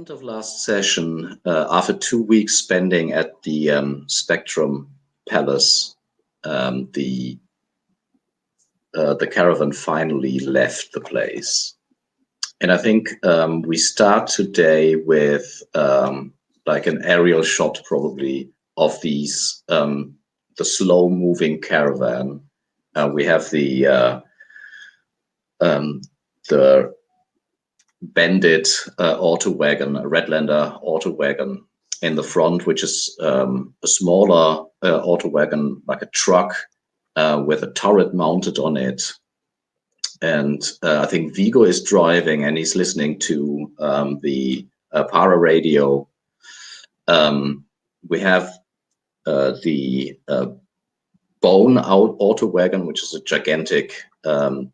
end of last session, after 2 weeks spending at the Spectrum Palace, the caravan finally left the place. And I think we start today with like an aerial shot, probably, of these the slow-moving caravan. We have the bandit auto wagon, a Redlander auto wagon in the front, which is a smaller auto wagon, like a truck with a turret mounted on it. And I think Vigo is driving and he's listening to the para radio. We have the Bone Out auto wagon, which is a gigantic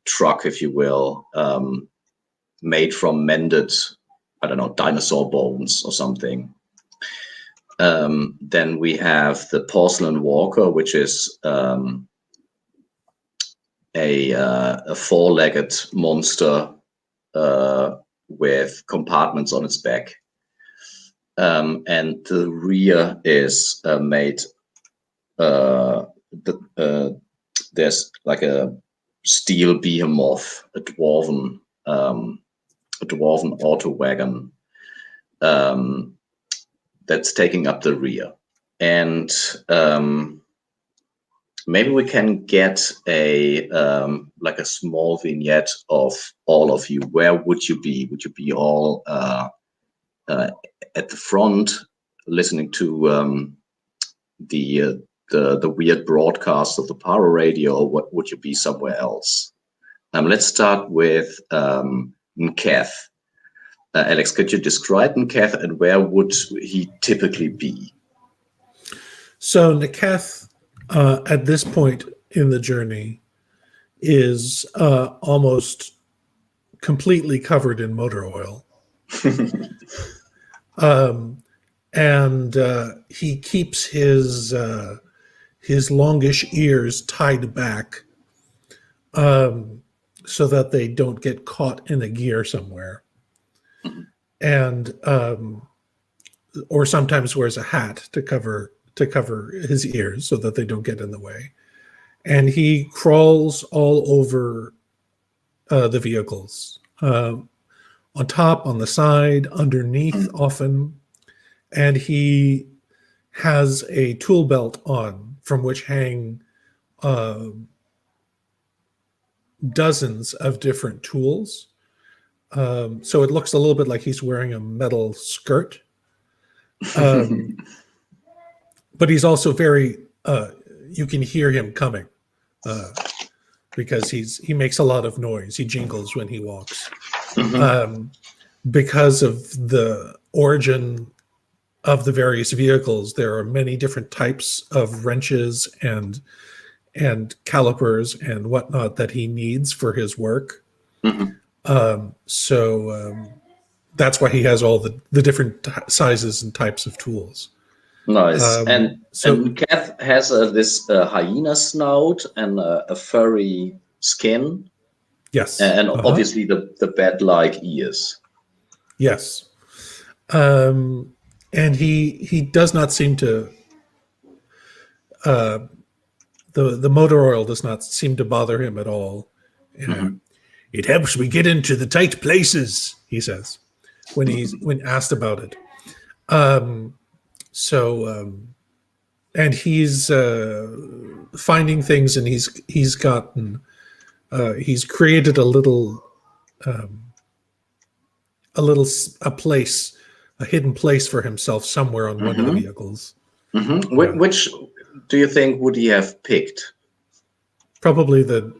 truck, if you will, made from mended, I don't know, dinosaur bones or something. Then we have the Porcelain Walker, which is a four-legged monster with compartments on its back. And the rear is made, there's like a steel behemoth, a dwarven auto wagon that's taking up the rear. And maybe we can get a like a small vignette of all of you. Where would you be? Would you be all at the front listening to the weird broadcast of the para radio, or what would you be somewhere else? Let's start with Kath. Alex, could you describe Kath and where would he typically be? So Nakath, at this point in the journey, is almost completely covered in motor oil. And he keeps his longish ears tied back so that they don't get caught in a gear somewhere. And or sometimes wears a hat to cover his ears so that they don't get in the way. And he crawls all over the vehicles, on top, on the side, underneath often. And he has a tool belt on from which hang dozens of different tools. So it looks a little bit like he's wearing a metal skirt. But he's also very, you can hear him coming because he makes a lot of noise. He jingles when he walks. Because of the origin of the various vehicles, there are many different types of wrenches and calipers and whatnot that he needs for his work. So that's why he has all the different sizes and types of tools. Nice. And Kath has this hyena snout and a furry skin. Yes. And obviously the bat-like ears. Yes. And he does not seem to, the motor oil does not seem to bother him at all. It helps me get into the tight places, he says, when asked about it. And he's finding things, and he's created a hidden place for himself somewhere on one of the vehicles. Which do you think would he have picked? Probably the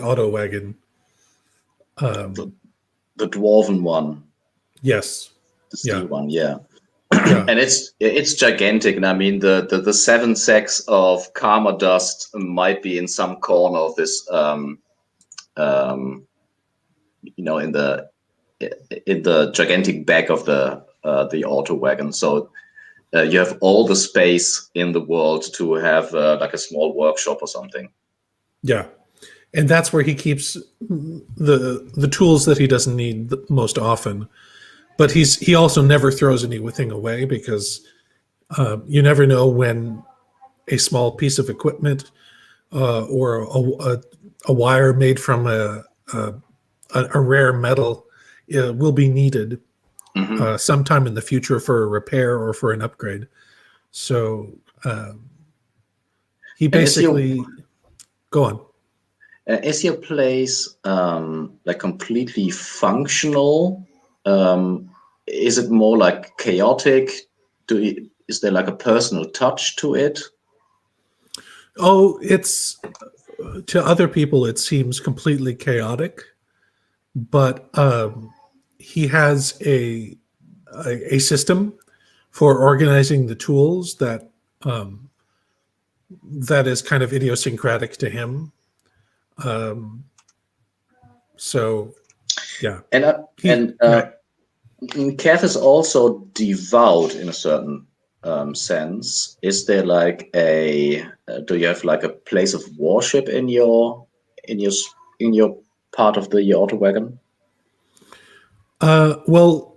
auto wagon. The dwarven one. Yes. The steel one, yeah. And it's gigantic. And I mean, the 7 sacks of karma dust might be in some corner of this, in the gigantic back of the auto wagon. So you have all the space in the world to have like a small workshop or something. Yeah. And that's where he keeps the tools that he doesn't need most often, but he also never throws anything away, because you never know when a small piece of equipment or a wire made from a rare metal will be needed sometime in the future for a repair or for an upgrade. So he basically go on. Is your place like completely functional? Is it more like chaotic? Is there like a personal touch to it? Oh, it's to other people it seems completely chaotic, but he has a system for organizing the tools that is kind of idiosyncratic to him. So, yeah. And Kath is also devout in a certain sense. Is there like do you have like a place of worship in your part of the auto wagon? Well,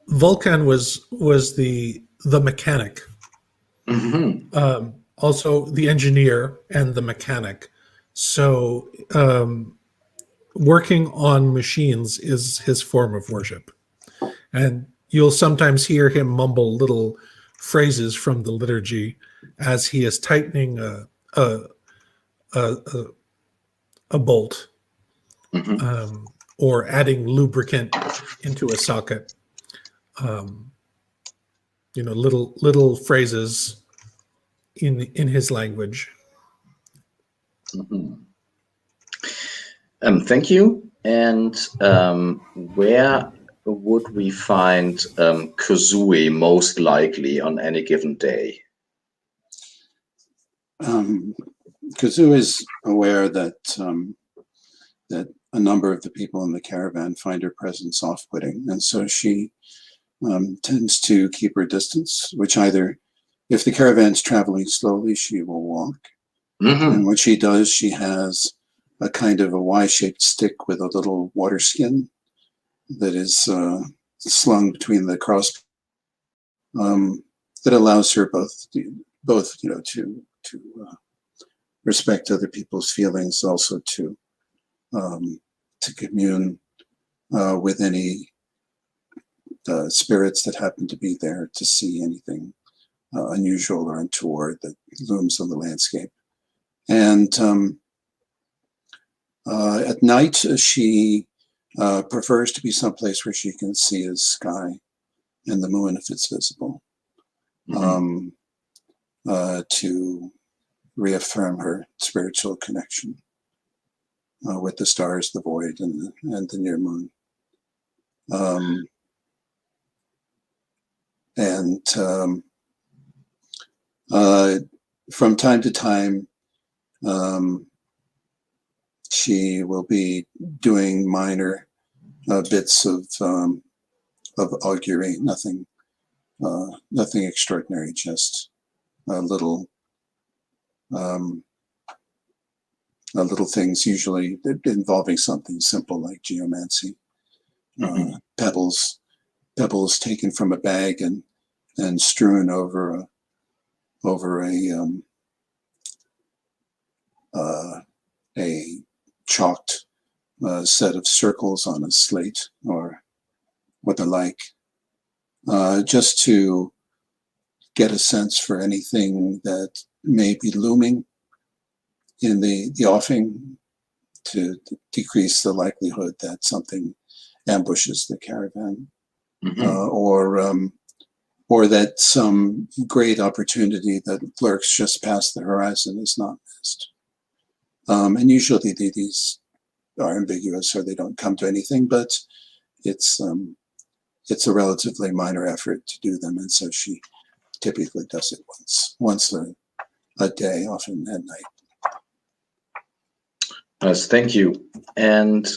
Vulcan was the mechanic, also the engineer and the mechanic. So working on machines is his form of worship, and you'll sometimes hear him mumble little phrases from the liturgy as he is tightening a bolt, or adding lubricant into a socket. Little phrases in his language. Thank you. And where would we find Kazooie most likely on any given day? Kazooie is aware that that a number of the people in the caravan find her presence off-putting, and so she tends to keep her distance, which either, if the caravan's traveling slowly, she will walk. And what she does, she has a kind of a Y-shaped stick with a little water skin that is slung between the cross, that allows her both to respect other people's feelings, also to commune with any spirits that happen to be there, to see anything unusual or untoward that looms on the landscape. And at night, she prefers to be someplace where she can see the sky and the moon if it's visible, to reaffirm her spiritual connection with the stars, the void, and the near moon. From time to time, she will be doing minor bits of augury, nothing extraordinary, just little things, usually involving something simple like geomancy. Pebbles taken from a bag and strewn over a chalked set of circles on a slate or the like, just to get a sense for anything that may be looming in the offing, to decrease the likelihood that something ambushes the caravan, or that some great opportunity that lurks just past the horizon is not missed. And usually these are ambiguous, or they don't come to anything, but it's a relatively minor effort to do them, and so she typically does it once a day, often at night. Yes, thank you. And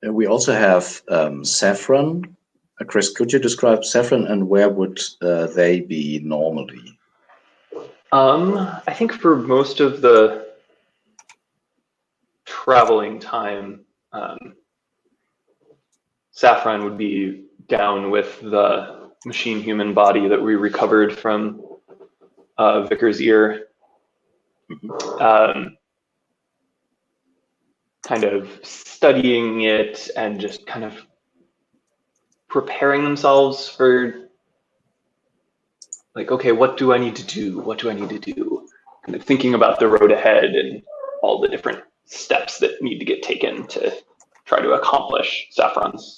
we also have Saffron. Chris, could you describe Saffron, and where would they be normally? I think for most of the traveling time, Saffron would be down with the machine human body that we recovered from Vicar's ear. Kind of studying it and just kind of preparing themselves for, like, okay, what do I need to do? What do I need to do? Kind of thinking about the road ahead and all the different steps that need to get taken to try to accomplish Saffron's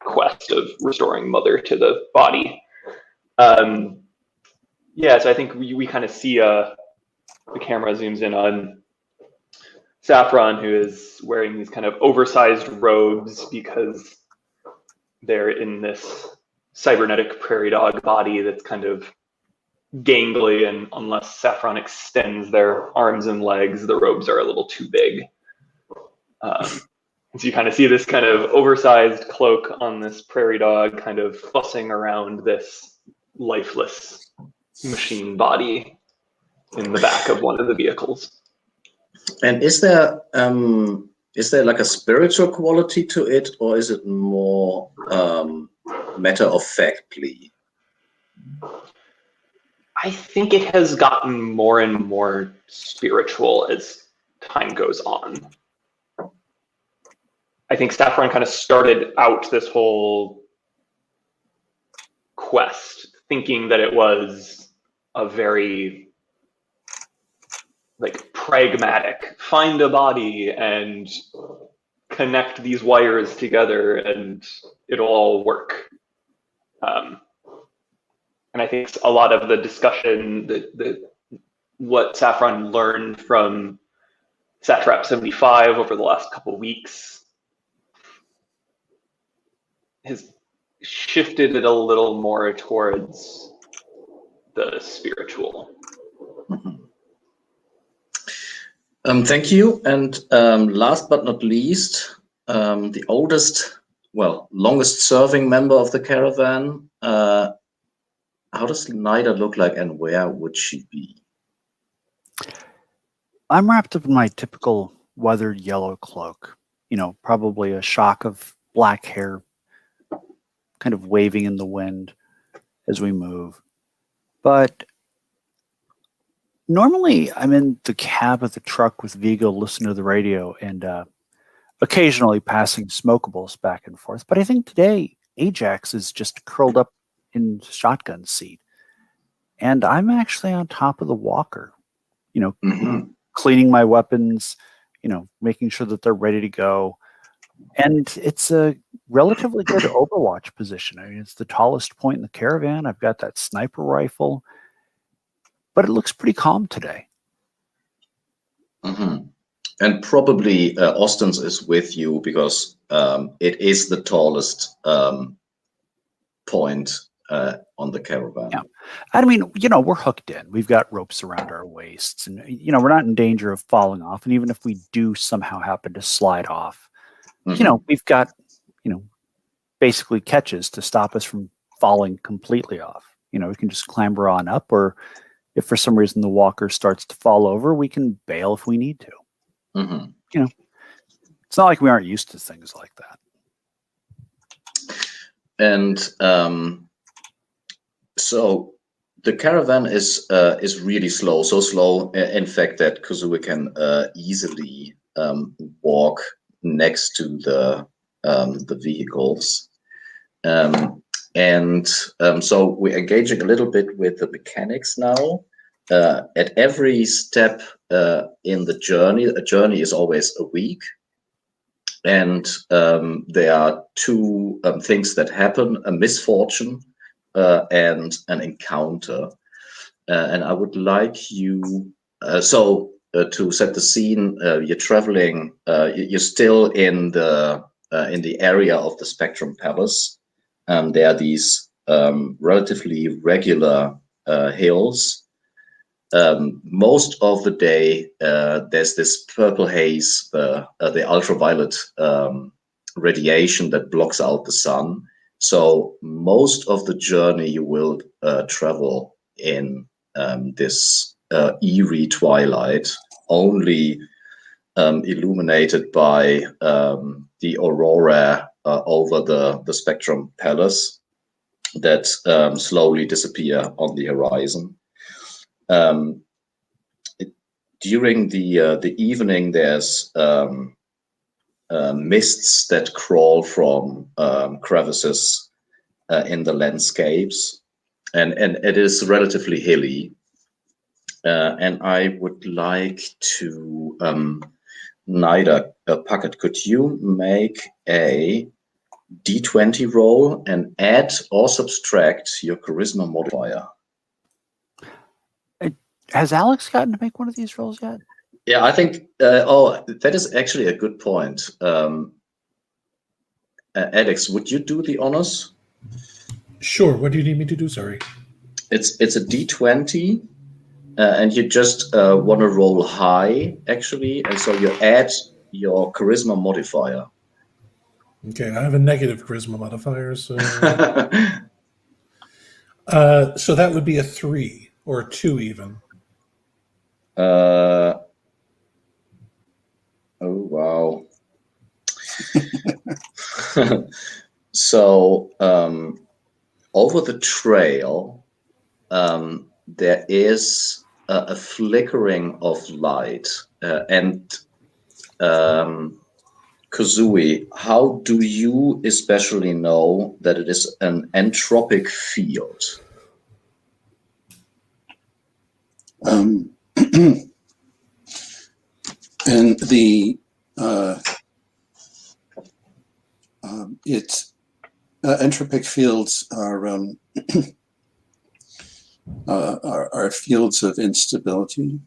quest of restoring Mother to the body. Yeah, so I think we kind of see the camera zooms in on Saffron, who is wearing these kind of oversized robes because they're in this cybernetic prairie dog body that's kind of gangly, and unless Saffron extends their arms and legs, the robes are a little too big. So you kind of see this kind of oversized cloak on this prairie dog kind of fussing around this lifeless machine body in the back of one of the vehicles. And is there like a spiritual quality to it, or is it more matter of factly? I think it has gotten more and more spiritual as time goes on. I think Saffron kind of started out this whole quest thinking that it was a very, like, pragmatic, find a body and connect these wires together and it'll all work. And I think a lot of the discussion that what Saffron learned from Satrap 75 over the last couple of weeks has shifted it a little more towards the spiritual. Thank you. And last but not least, the oldest, well, longest serving member of the caravan. How does Nida look like, and where would she be? I'm wrapped up in my typical weathered yellow cloak, probably a shock of black hair kind of waving in the wind as we move. But normally I'm in the cab of the truck with Vigo listening to the radio and occasionally passing smokables back and forth. But I think today Ajax is just curled up in the shotgun seat. And I'm actually on top of the walker, cleaning my weapons, making sure that they're ready to go. And it's a relatively good overwatch position. I mean, it's the tallest point in the caravan. I've got that sniper rifle, but it looks pretty calm today. And probably Austin's is with you because it is the tallest point on the caravan. Yeah. I mean, we're hooked in. We've got ropes around our waists and, we're not in danger of falling off. And even if we do somehow happen to slide off, we've got, basically catches to stop us from falling completely off. We can just clamber on up, or if for some reason the walker starts to fall over, we can bail if we need to. It's not like we aren't used to things like that. And so the caravan is really slow, so slow, in fact, that Kazooie can easily walk next to the vehicles. So we're engaging a little bit with the mechanics now. At every step in the journey, a journey is always a week. And there are two things that happen: a misfortune and an encounter. And I would like you, to set the scene, you're traveling, you're still in the area of the Spectrum Palace. There are these relatively regular hills. Most of the day, there's this purple haze, the ultraviolet radiation that blocks out the sun. So most of the journey you will travel in this eerie twilight, only illuminated by the aurora over the Spectrum Palace that slowly disappear on the horizon. During the evening, there's mists that crawl from crevices in the landscapes, and it is relatively hilly. And I would like to Nida Puckett, could you make a D20 roll and add or subtract your charisma modifier? Has Alex gotten to make one of these rolls yet? Yeah, I think. Oh, that is actually a good point. Alex, would you do the honors? Sure. What do you need me to do? Sorry. It's a D20, and you just want to roll high, actually, and so you add your charisma modifier. Okay, I have a negative charisma modifier, so so that would be a 3 or a 2 even. Oh wow. So over the trail, there is a flickering of light, and Kazooie, how do you especially know that it is an entropic field? And the entropic fields are fields of instability,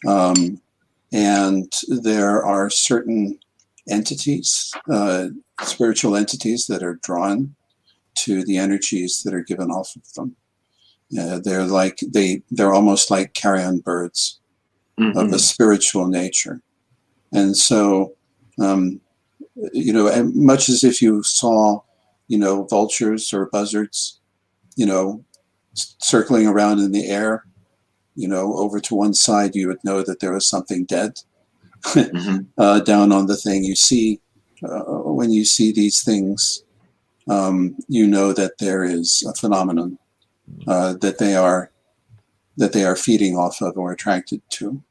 and there are certain entities, spiritual entities, that are drawn to the energies that are given off of them. They're almost like carrion birds of a spiritual nature, and so much as if you saw, vultures or buzzards, circling around in the air, over to one side, you would know that there was something dead. Down on the thing, you see, when you see these things, you know that there is a phenomenon that they are feeding off of or attracted to.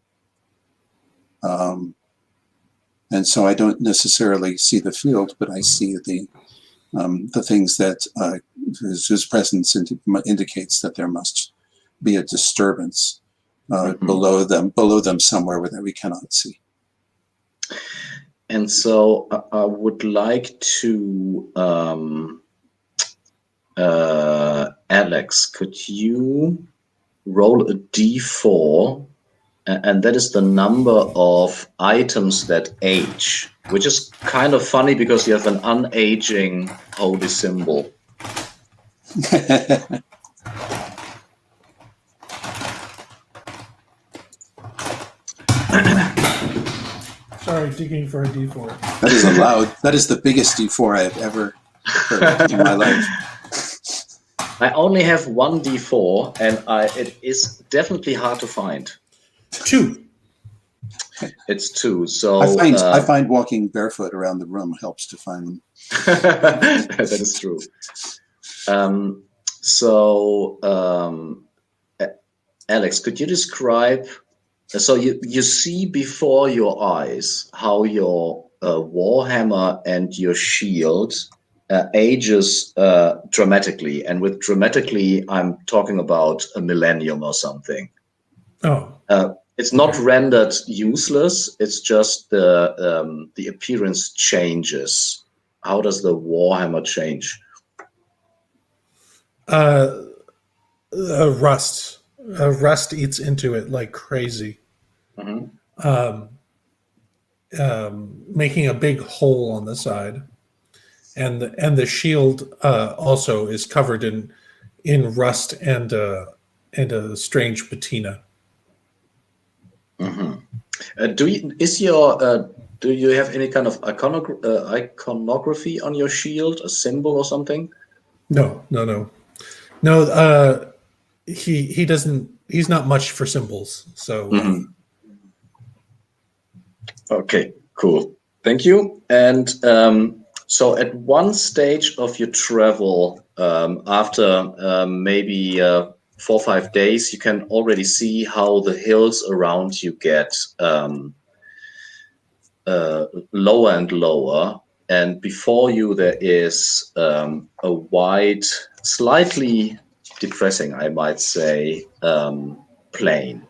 And so I don't necessarily see the field, but I see the things that whose presence indicates that there must be a disturbance below them somewhere that we cannot see. And so I would like to, Alex, could you roll a D4, and that is the number of items that age, which is kind of funny because you have an unaging holy symbol. Sorry, digging for a D4. That is allowed. That is the biggest D4 I've ever heard in my life. I only have one D4, and it is definitely hard to find. 2. It's 2. So I find walking barefoot around the room helps to find them. That is true. Alex, could you describe? So you see before your eyes how your warhammer and your shield ages dramatically, and with dramatically, I'm talking about a millennium or something. Oh. It's not rendered useless. It's just the appearance changes. How does the warhammer change? Rust. Rust eats into it like crazy, making a big hole on the side, and the shield also is covered in rust and a strange patina. Do you have any kind of iconography on your shield, a symbol or something? No. He doesn't. He's not much for symbols. So. Okay, cool. Thank you. And So at one stage of your travel, after maybe 4 or 5 days, you can already see how the hills around you get lower and lower. And before you, there is a wide, slightly depressing, I might say, plain.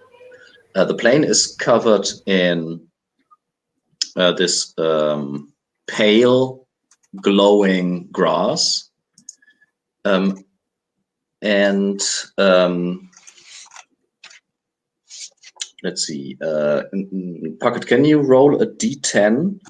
The plain is covered in this pale, glowing grass. And let's see, Puckett, can you roll a d10?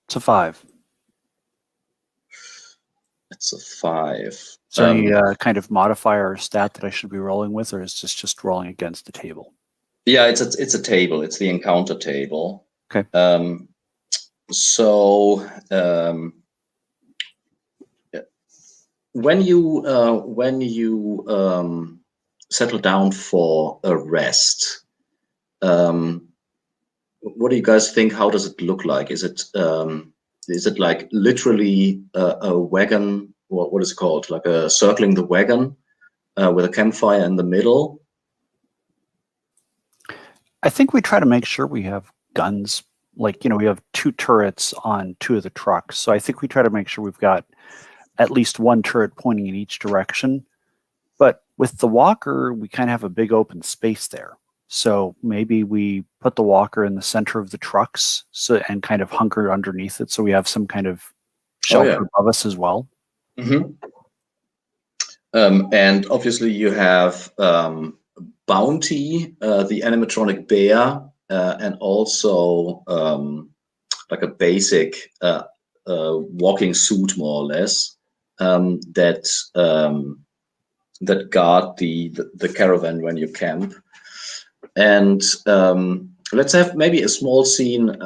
It's a 5. It's a 5. Is there any kind of modifier or stat that I should be rolling with, or is this just rolling against the table? Yeah, it's a table. It's the encounter table. Okay. When you settle down for a rest, what do you guys think? How does it look like? Is it like literally a wagon? What is it called? Like a circling the wagon with a campfire in the middle? I think we try to make sure we have guns. Like, we have 2 turrets on 2 of the trucks. So I think we try to make sure we've got at least 1 turret pointing in each direction. But with the walker, we kind of have a big open space there. So maybe we put the walker in the center of the trucks and kind of hunker underneath it, so we have some kind of shelter above us as well. Mm-hmm. And obviously you have Bounty, the animatronic bear, and also like a basic walking suit, more or less, that guard the caravan when you camp. And let's have maybe a small scene.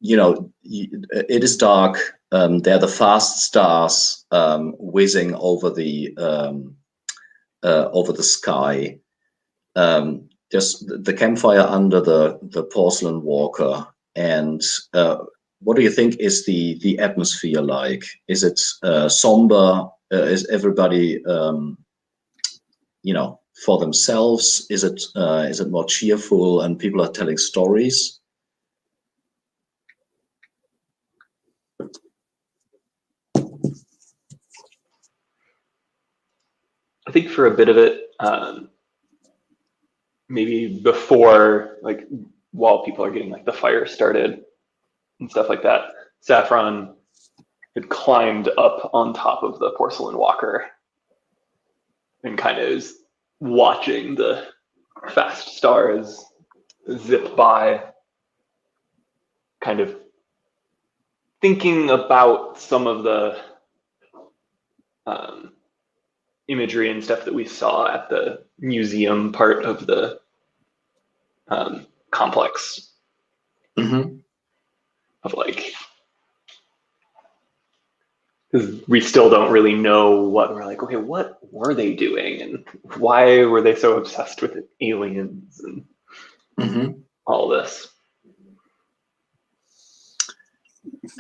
It is dark. There are the fast stars whizzing over the sky. Just the campfire under the Porcelain Walker. And what do you think is the atmosphere like? Is it somber? Is everybody for themselves? Is it more cheerful and people are telling stories? I think for a bit of it, maybe before, like, while people are getting like the fire started and stuff like that, Saffron had climbed up on top of the Porcelain Walker and kind of is watching the fast stars zip by, kind of thinking about some of the imagery and stuff that we saw at the museum part of the complex. Mm-hmm. Of like, because we still don't really know what we're like, okay, what were they doing and why were they so obsessed with aliens and all this?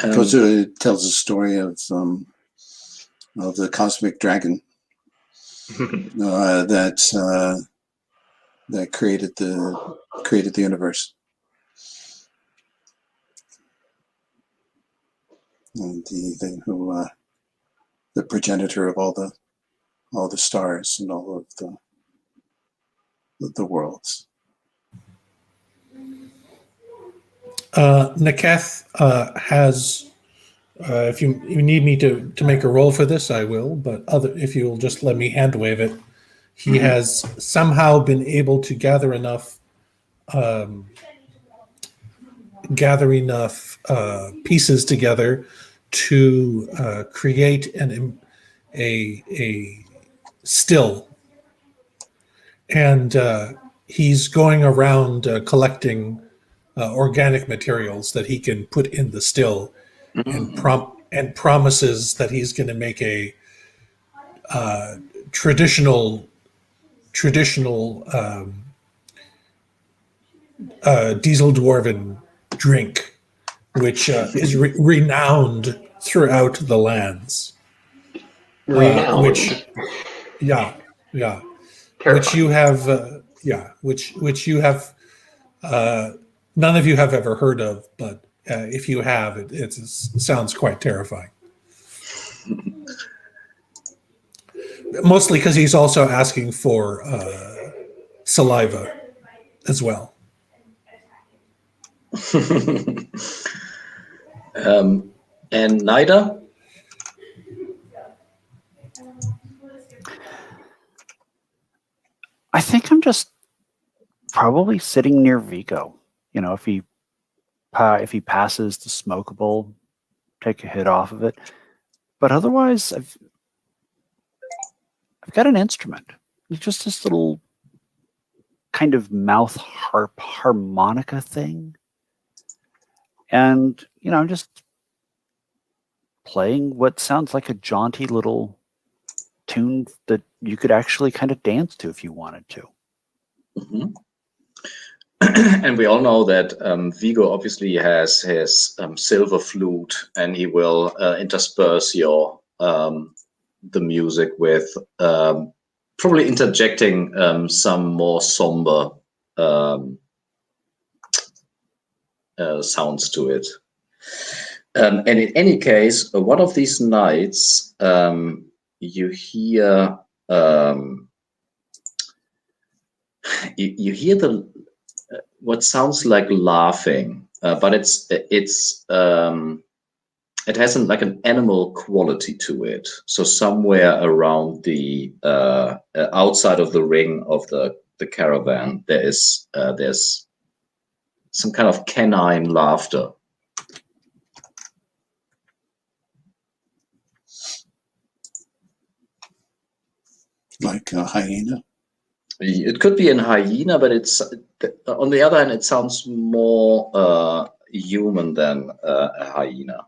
Kazooie tells a story of the cosmic dragon that created the universe, and the progenitor of all the stars and all of the worlds. Nakath has, if you need me to make a roll for this, I will, but if you'll just let me hand wave it, he has somehow been able to gather enough pieces together to create a still, and he's going around collecting organic materials that he can put in the still and and promises that he's going to make a traditional diesel dwarven drink, which is renowned throughout the lands. Renowned. Which you have, which you have, none of you have ever heard of, but if you have, it sounds quite terrifying. Mostly because he's also asking for saliva as well. And Nida? I think I'm just probably sitting near Vigo. If he passes the smokable, take a hit off of it. But otherwise, I've got an instrument. It's just this little kind of mouth harp harmonica thing. And, I'm just playing what sounds like a jaunty little tune that you could actually kind of dance to if you wanted to. Mm-hmm. And we all know that Vigo obviously has his silver flute, and he will intersperse the music with probably interjecting some more somber sounds to it. And in any case, one of these nights, you hear the what sounds like laughing, but it has like an animal quality to it. So somewhere around the outside of the ring of the caravan, there's some kind of canine laughter. Like a hyena? It could be a hyena, but it's on the other hand, it sounds more human than a hyena.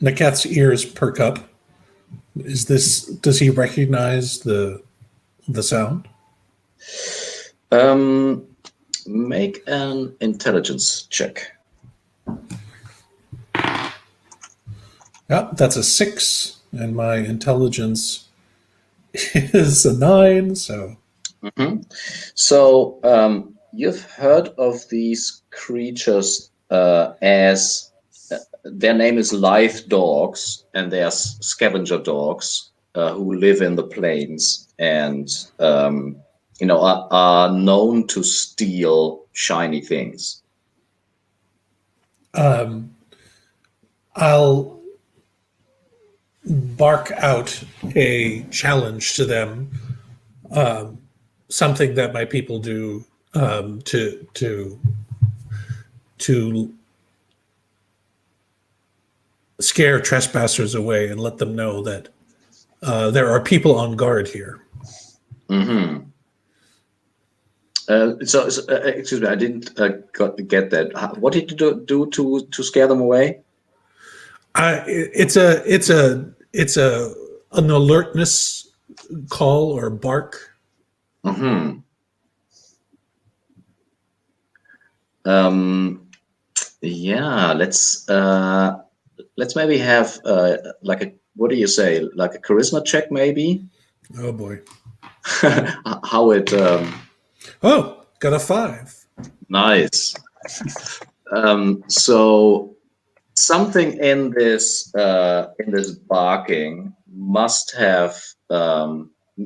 Nakath's ears perk up. Does he recognize the sound? Make an intelligence check. Yeah, that's a 6, and my intelligence is a 9. So, So you've heard of these creatures as their name is live dogs, and they are scavenger dogs who live in the plains and are known to steal shiny things. I'll bark out a challenge to them, something that my people do to scare trespassers away and let them know that there are people on guard here. Mm-hmm. So excuse me, I didn't get that. What did you do to scare them away? It's an alertness call or bark. Mm-hmm. Yeah, let's maybe have what do you say, like a charisma check maybe? Oh boy. How it Oh, got a 5. Nice. So something in this barking must have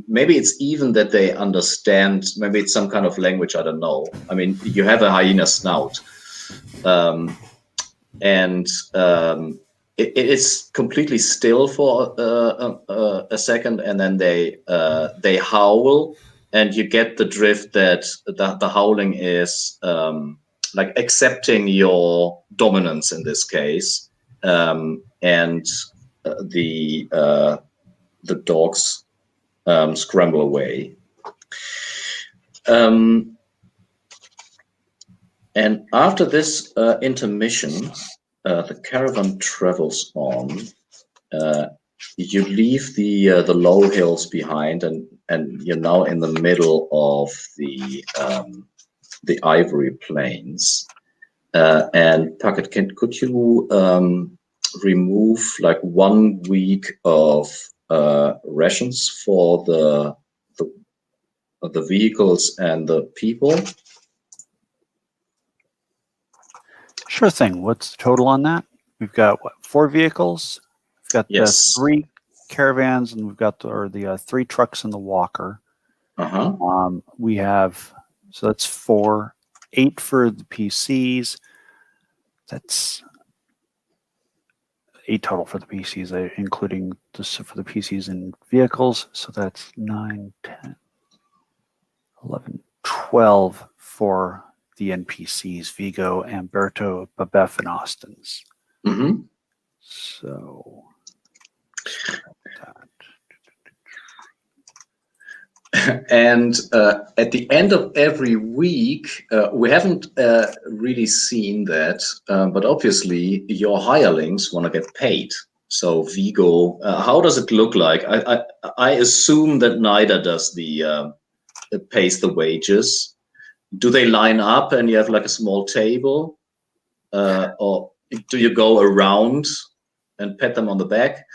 maybe it's even that they understand, maybe it's some kind of language, I don't know. I mean, you have a hyena snout, and it is completely still for a second, and then they howl, and you get the drift that the howling is like accepting your dominance in this case, and the dogs scramble away. And after this intermission, the caravan travels on. You leave the low hills behind, and you're now in the middle of the Ivory Plains. And Puckett, could you remove like 1 week of rations for the vehicles and the people? Sure thing. What's the total on that? We've got what, 4 vehicles? We've got Yes. the 3 caravans, and we've got the 3 trucks and the walker. We have, so that's 4, 8 for the PCs. That's 8 total for the PCs, including for the PCs and vehicles. So that's 9, 10, 11, 12 for the NPCs, Vigo, Amberto, Babef, and Austin's. Mm-hmm. So and at the end of every week, we haven't really seen that, but obviously your hirelings want to get paid. So Vigo, how does it look like? I assume that neither does the pays the wages. Do they line up and you have like a small table, or do you go around and pat them on the back?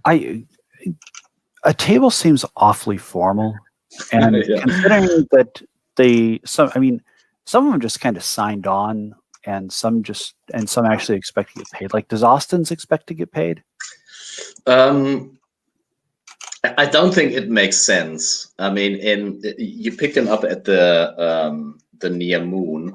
A table seems awfully formal, and Yeah. considering that some of them just kind of signed on, and some actually expect to get paid. Like, does Austin's expect to get paid? I don't think it makes sense. I mean, you pick them up at the near moon,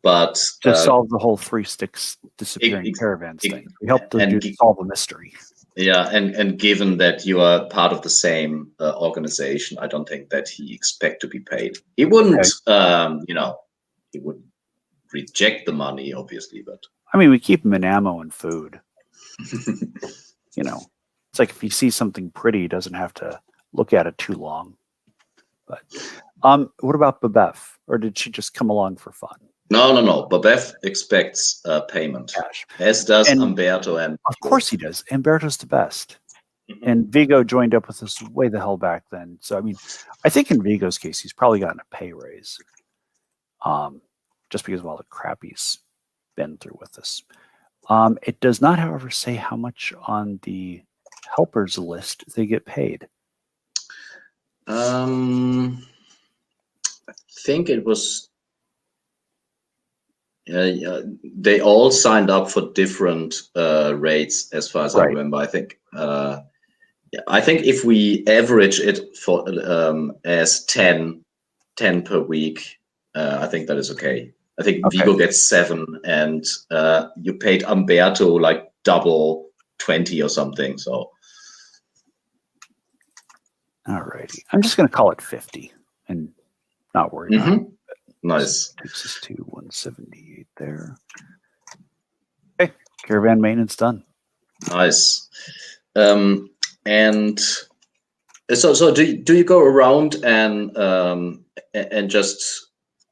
but To solve the whole 3 sticks disappearing caravans thing. We helped the dude solve a mystery. Yeah, and given that you are part of the same organization, I don't think that he expect to be paid. He wouldn't, he wouldn't reject the money, obviously, but I mean, we keep him in ammo and food. It's like if he sees something pretty, he doesn't have to look at it too long. But what about Babef? Or did she just come along for fun? No. Babef expects payment, Cash. as does Umberto, and of course he does. Umberto's the best. And Vigo joined up with us way the hell back then. So I mean, I think in Vigo's case, he's probably gotten a pay raise, just because of all the crap he's been through with us. It does not, however, say how much on the helpers list they get paid. I think it was. They all signed up for different rates, as far as I remember. I think. I think if we average it for as 10 per week, I think that is okay. I think Vigo gets 7, and you paid Umberto like double 20 or something. So. Alrighty, I'm just going to call it 50 and not worry about it. Nice. Takes us to 178 there. Okay, caravan maintenance done. Nice. And so do you go around and just,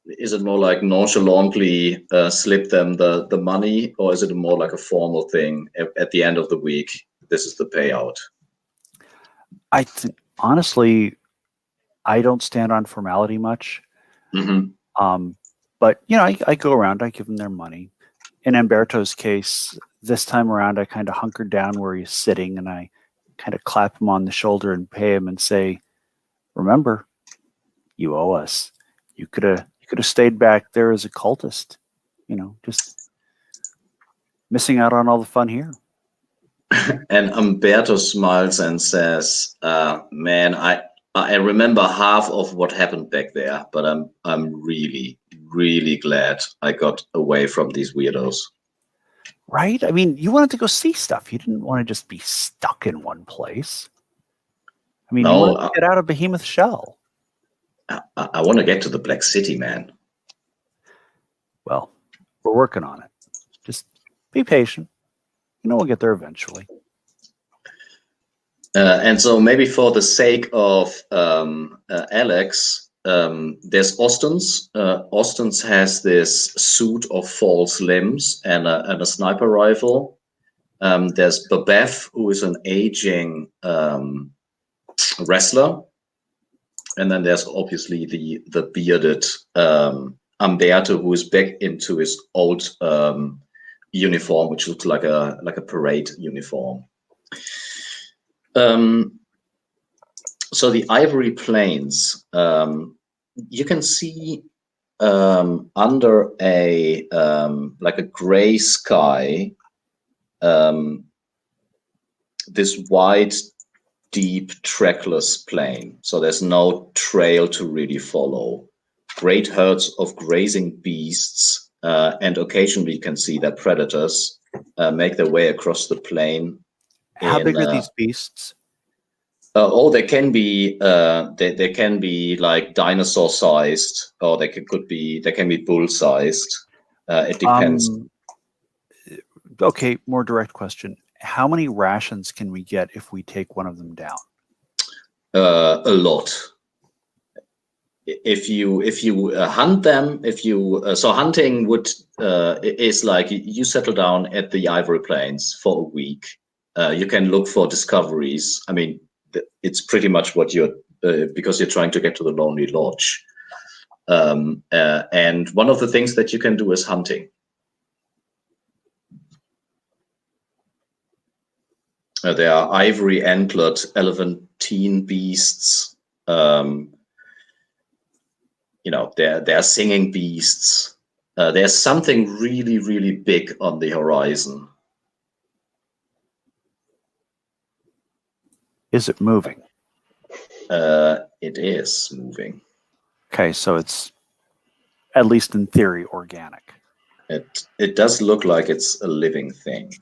is it more like nonchalantly slip them the money, or is it more like a formal thing at the end of the week? This is the payout. I think honestly, I don't stand on formality much. But I go around, I give them their money. In Umberto's case, this time around, I kind of hunkered down where he's sitting, and I kind of clap him on the shoulder and pay him and say, "Remember, you owe us. You could have stayed back there as a cultist, just missing out on all the fun here." And Umberto smiles and says, "Man, I remember half of what happened back there, but I'm really, really glad I got away from these weirdos." Right? I mean, you wanted to go see stuff. You didn't want to just be stuck in one place. I mean, you wanted to get out of Behemoth Shell. I want to get to the Black City, man. Well, we're working on it. Just be patient. We'll get there eventually. And so maybe for the sake of Alex, there's Austin's. Austin's has this suit of false limbs and a sniper rifle. There's Babeth, who is an aging wrestler. And then there's obviously the bearded Umberto, who is back into his old uniform, which looks like a parade uniform. So the Ivory Plains, you can see under a like a gray sky, this wide, deep, trackless plain. So there's no trail to really follow. Great herds of grazing beasts, and occasionally you can see that predators make their way across the plain. How big are these beasts? They can be they can be like dinosaur sized, or they can be bull sized. It depends. Okay, more direct question. How many rations can we get if we take one of them down? A lot. If you hunt them, so hunting would is like you settle down at the Ivory Plains for a week. You can look for discoveries. I mean, it's pretty much what you're because you're trying to get to the Lonely Lodge. And one of the things that you can do is hunting. There are ivory antlered elephantine beasts. You know, there are singing beasts. There's something really, really big on the horizon. Is it moving? It is moving. Okay, so it's at least in theory organic. It does look like it's a living thing.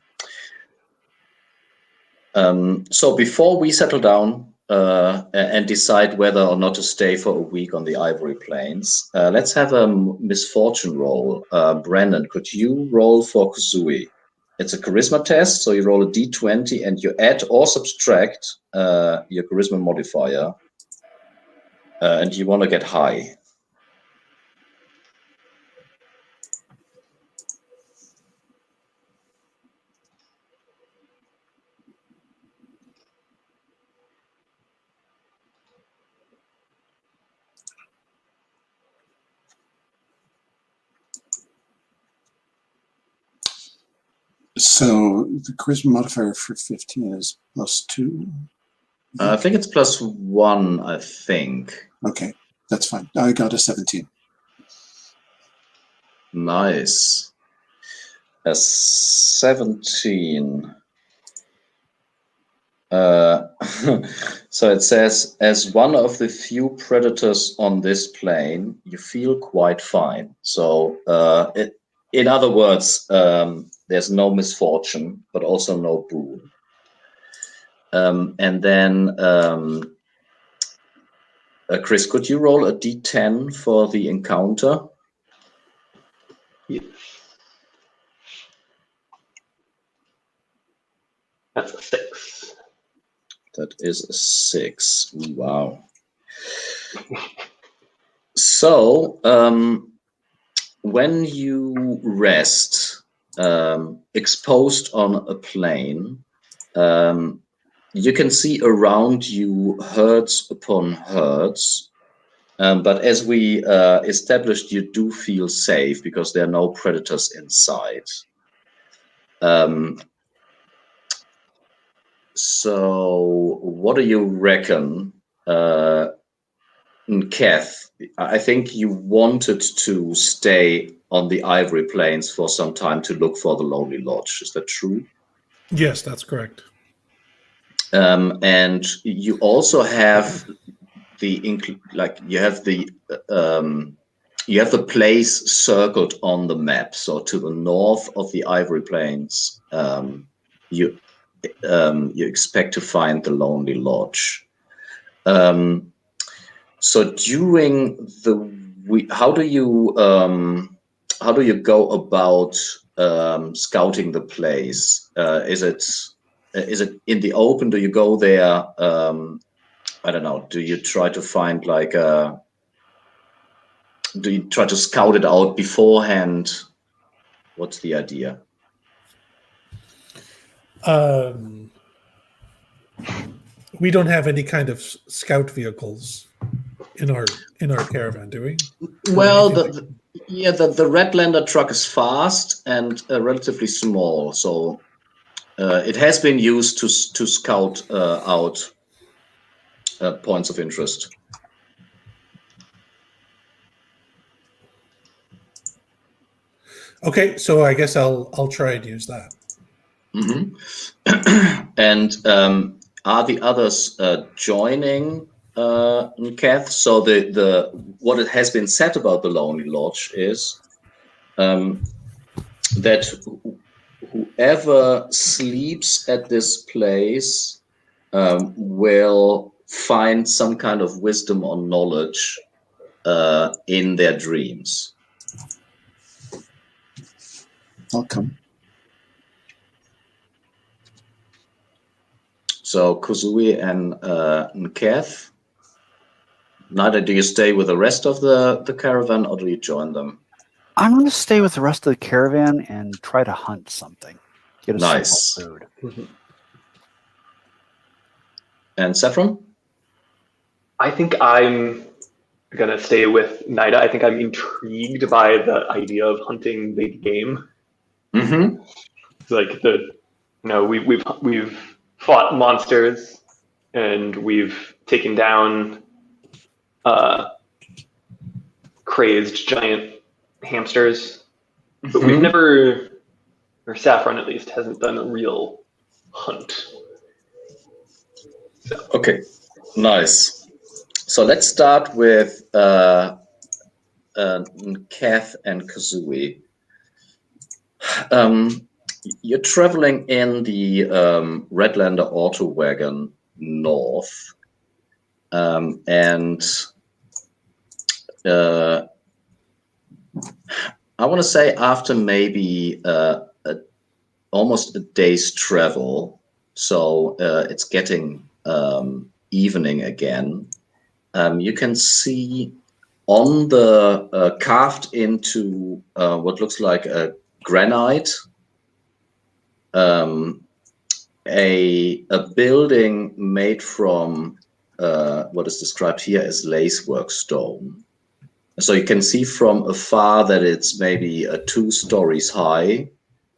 So before we settle down and decide whether or not to stay for a week on the Ivory Plains, let's have a misfortune roll. Brandon, could you roll for Kazooie? It's a charisma test, so you roll a d20 and you add or subtract your charisma modifier, and you want to get high. So the charisma modifier for 15 is +2. I think it's +1, I think. Okay, that's fine. I got a 17. Nice. A 17. So it says, as one of the few predators on this plane, you feel quite fine. So in other words, there's no misfortune, but also no boon. And then, Chris, could you roll a d10 for the encounter? Yes. That's a 6. That is a 6. Wow. So, when you rest exposed on a plain, you can see around you herds upon herds. But as we established, you do feel safe because there are no predators inside. So what do you reckon, Kath? I think you wanted to stay on the Ivory Plains for some time to look for the Lonely Lodge. Is that true? Yes, that's correct. And you also have you have the place circled on the map. So to the north of the Ivory Plains, you expect to find the Lonely Lodge. So during the week, how do you go about scouting the place? Is it in the open? Do you go there? I don't know. Do you try to find like a do you try to scout it out beforehand? What's the idea? We don't have any kind of scout vehicles in our caravan, do we? Well, the Redlander truck is fast and relatively small, so it has been used to scout out points of interest. Okay, so I guess I'll try and use that. And are the others joining Kath? So the what it has been said about the Lonely Lodge is that whoever sleeps at this place will find some kind of wisdom or knowledge in their dreams. I'll come. So Kazooie and Kath, neither do you stay with the rest of the caravan or do you join them? I'm going to stay with the rest of the caravan and try to hunt something. Get us Nice. some more food. And Saffron? I think I'm gonna stay with Nida. I think I'm intrigued by the idea of hunting big game. Mm-hmm. It's like we've fought monsters and we've taken down crazed giant hamsters, but we've never, or Saffron at least, hasn't done a real hunt. So. Okay, nice. So let's start with Kath and Kazooie. You're traveling in the Redlander auto wagon north, and I want to say after maybe almost a day's travel, so it's getting evening again. You can see on the carved into what looks like a granite, a building made from what is described here as lacework stone. So you can see from afar that it's maybe 2 stories high.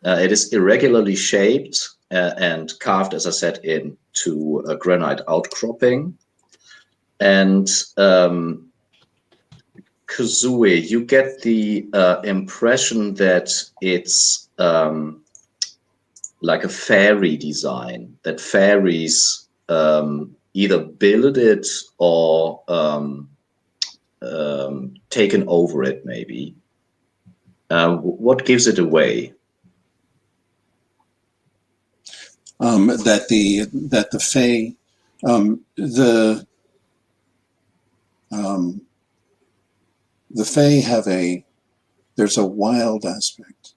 It is irregularly shaped and carved, as I said, into a granite outcropping. And Kazooie, you get the impression that it's like a fairy design, that fairies either build it or taken over it, maybe. What gives it away? That the Fae, the Fae have there's a wild aspect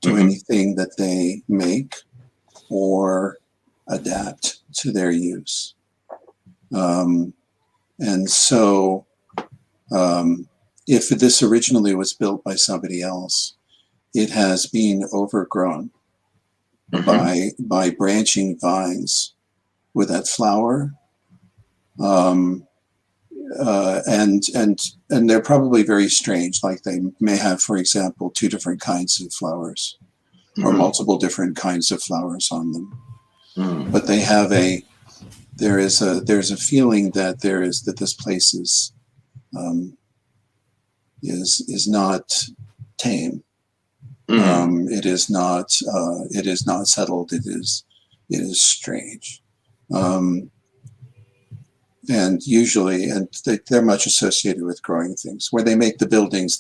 to anything that they make or adapt to their use. And so if this originally was built by somebody else, it has been overgrown by branching vines with that flower. And they're probably very strange, like they may have, for example, 2 different kinds of flowers or multiple different kinds of flowers on them. But they have there's a feeling that this place is not tame. It is not settled. It is strange. And usually, they're much associated with growing things. Where they make the buildings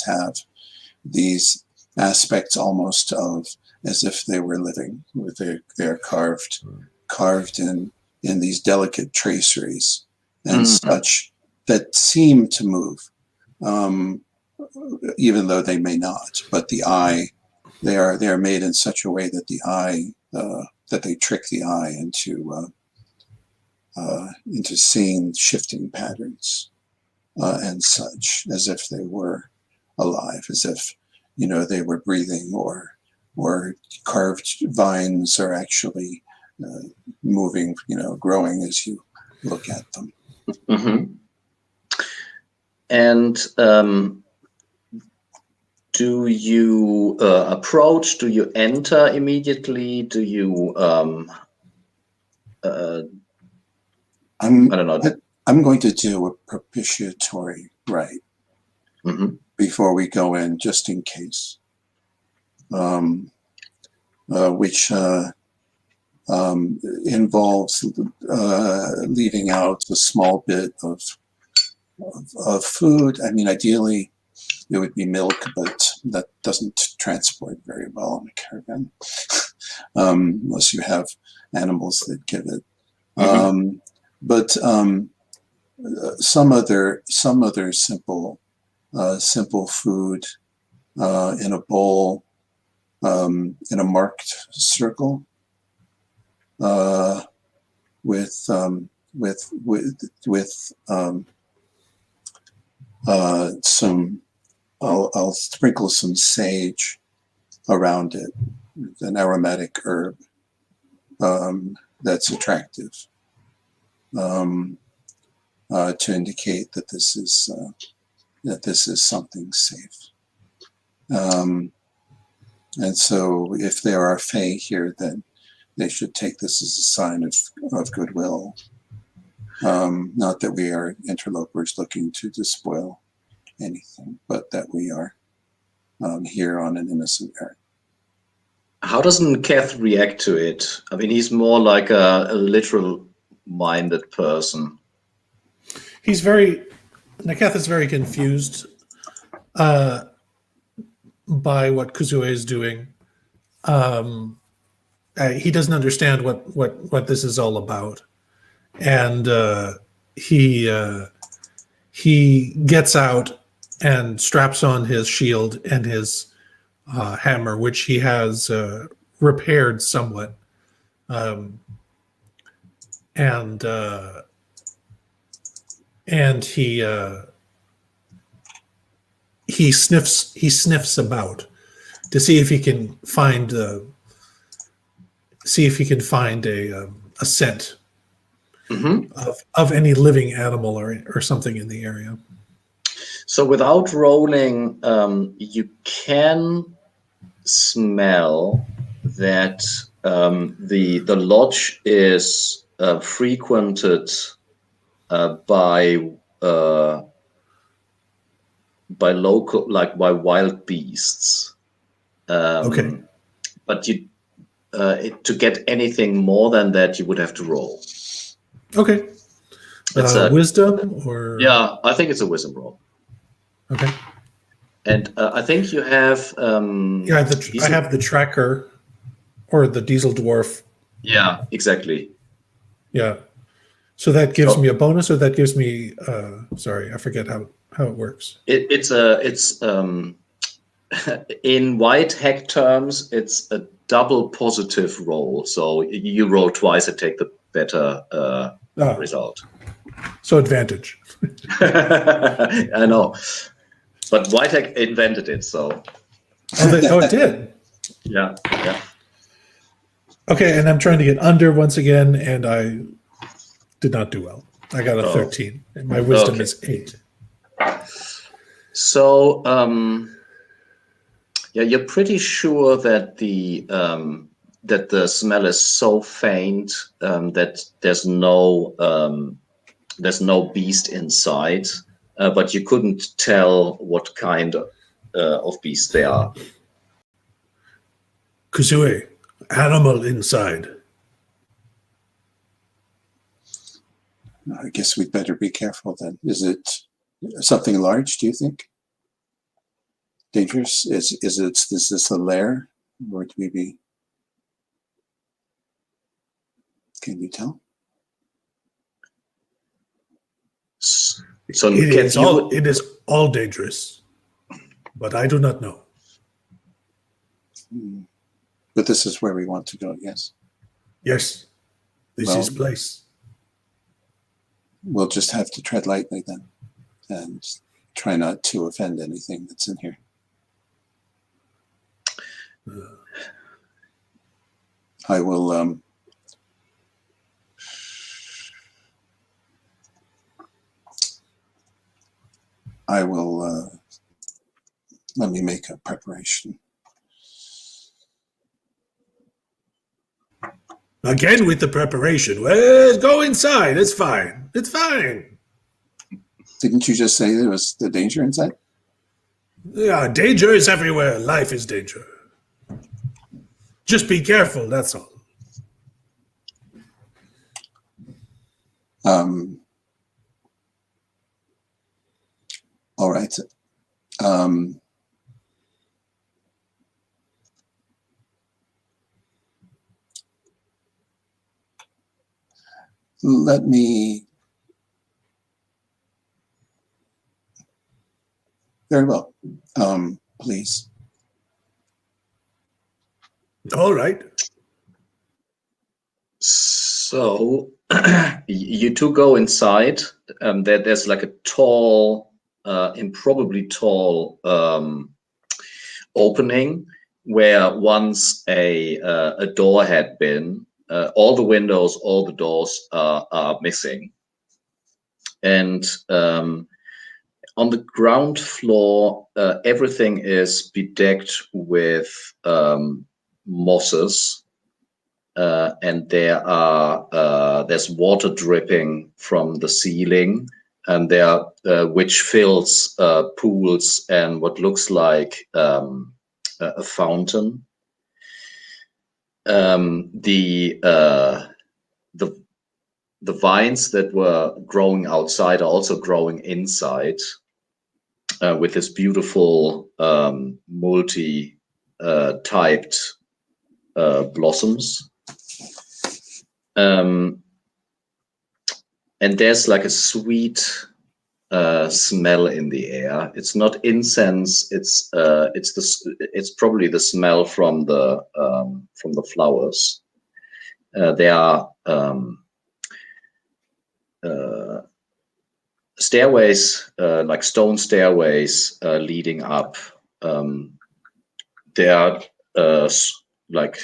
have these aspects almost of as if they were living. They're carved in these delicate traceries and such that seem to move, even though they may not. But the eye, they are made in such a way that the eye that they trick the eye into seeing shifting patterns. and such, as if they were alive, as if, they were breathing, or carved vines are actually moving, growing as you look at them. Mm-hmm. And do you approach? Do you enter immediately? Do you? I don't know. I'm going to do a propitiatory rite before we go in, just in case, which involves leaving out a small bit of food. I mean, ideally, it would be milk, but that doesn't transport very well in a caravan, unless you have animals that give it. But some other simple food in a bowl, in a marked circle, with some. I'll sprinkle some sage around it, an aromatic herb that's attractive, to indicate that this is something safe. And so, if there are fae here, then they should take this as a sign of goodwill. Not that we are interlopers looking to despoil anything, but that we are here on an innocent errand. How doesn't Kath react to it? I mean, he's more like a literal-minded person. Kath is very confused by what Kazooie is doing. He doesn't understand what this is all about, and he gets out and straps on his shield and his hammer, which he has repaired somewhat, and he sniffs about to see if he can find a scent of any living animal or something in the area. So without rolling, you can smell that the lodge is frequented by local, like by wild beasts. Okay. But you to get anything more than that, you would have to roll. Okay. It's wisdom or? Yeah, I think it's a wisdom roll. Okay. And I think you have. I have the tracker or the diesel dwarf. Yeah, exactly. Yeah. So that gives me a bonus, or that gives me. Sorry, I forget how it works. It's in white hack terms, it's a double positive roll. So you roll twice and take the better result. So advantage. I know. But Whitehack invented it, so. It did? Yeah. Okay, and I'm trying to get under once again, and I did not do well. I got a 13, and my wisdom is 8. So, you're pretty sure that the smell is so faint that there's no beast inside. But you couldn't tell what kind of beast they are. Kazooie, animal inside. I guess we'd better be careful then. Is it something large, do you think? Dangerous? Is this a lair? Or do we be... Can you tell? So it is all dangerous, but I do not know. But this is where we want to go, yes? Yes, this is place. We'll just have to tread lightly then. and try not to offend anything that's in here. I will let me make a preparation. Again with the preparation. Well, go inside. It's fine. It's fine. Didn't you just say there was the danger inside? Yeah, danger is everywhere. Life is danger. Just be careful, that's all. All right. Let me. Very well. Please. All right. So you two go inside. There's like a tall, improbably tall opening where once a door had been. All the windows, all the doors are missing, and on the ground floor, everything is bedecked with mosses. And there's water dripping from the ceiling, and which fills pools and what looks like a fountain. The vines that were growing outside are also growing inside, with this beautiful multi-typed blossoms. And there's like a sweet smell in the air. It's not incense. It's probably the smell from the flowers. There are stairways, like stone stairways, leading up. There are like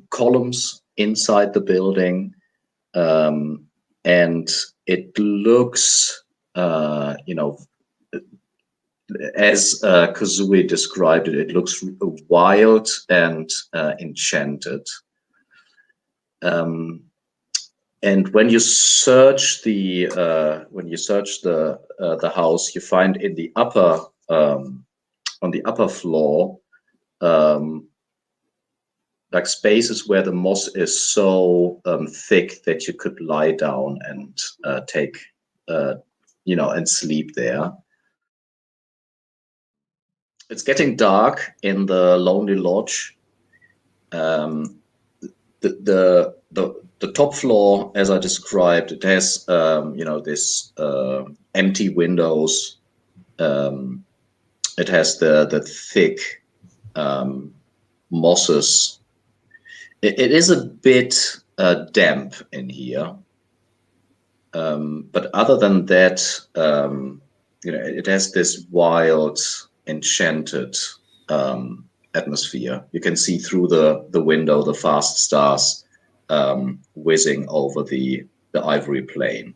columns inside the building, and it looks, as Kazooie described it, it looks wild and enchanted. And when you search the house, you find in the upper on the upper floor, like spaces where the moss is so thick that you could lie down and take, and sleep there. It's getting dark in the Lonely Lodge. The top floor, as I described, it has this empty windows. It has the thick mosses. It is a bit damp in here, but other than that, it has this wild, enchanted atmosphere. You can see through the window the fast stars whizzing over the Ivory Plain.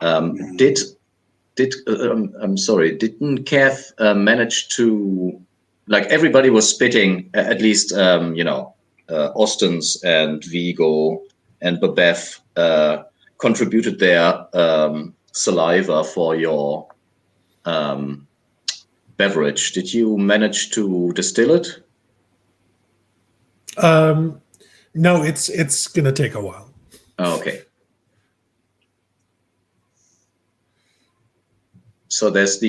I'm sorry, didn't Kath manage to, like, everybody was spitting, at least Austins and Vigo and Babeth contributed their saliva for your beverage. Did you manage to distill it? No, it's gonna take a while. Oh, okay. So there's the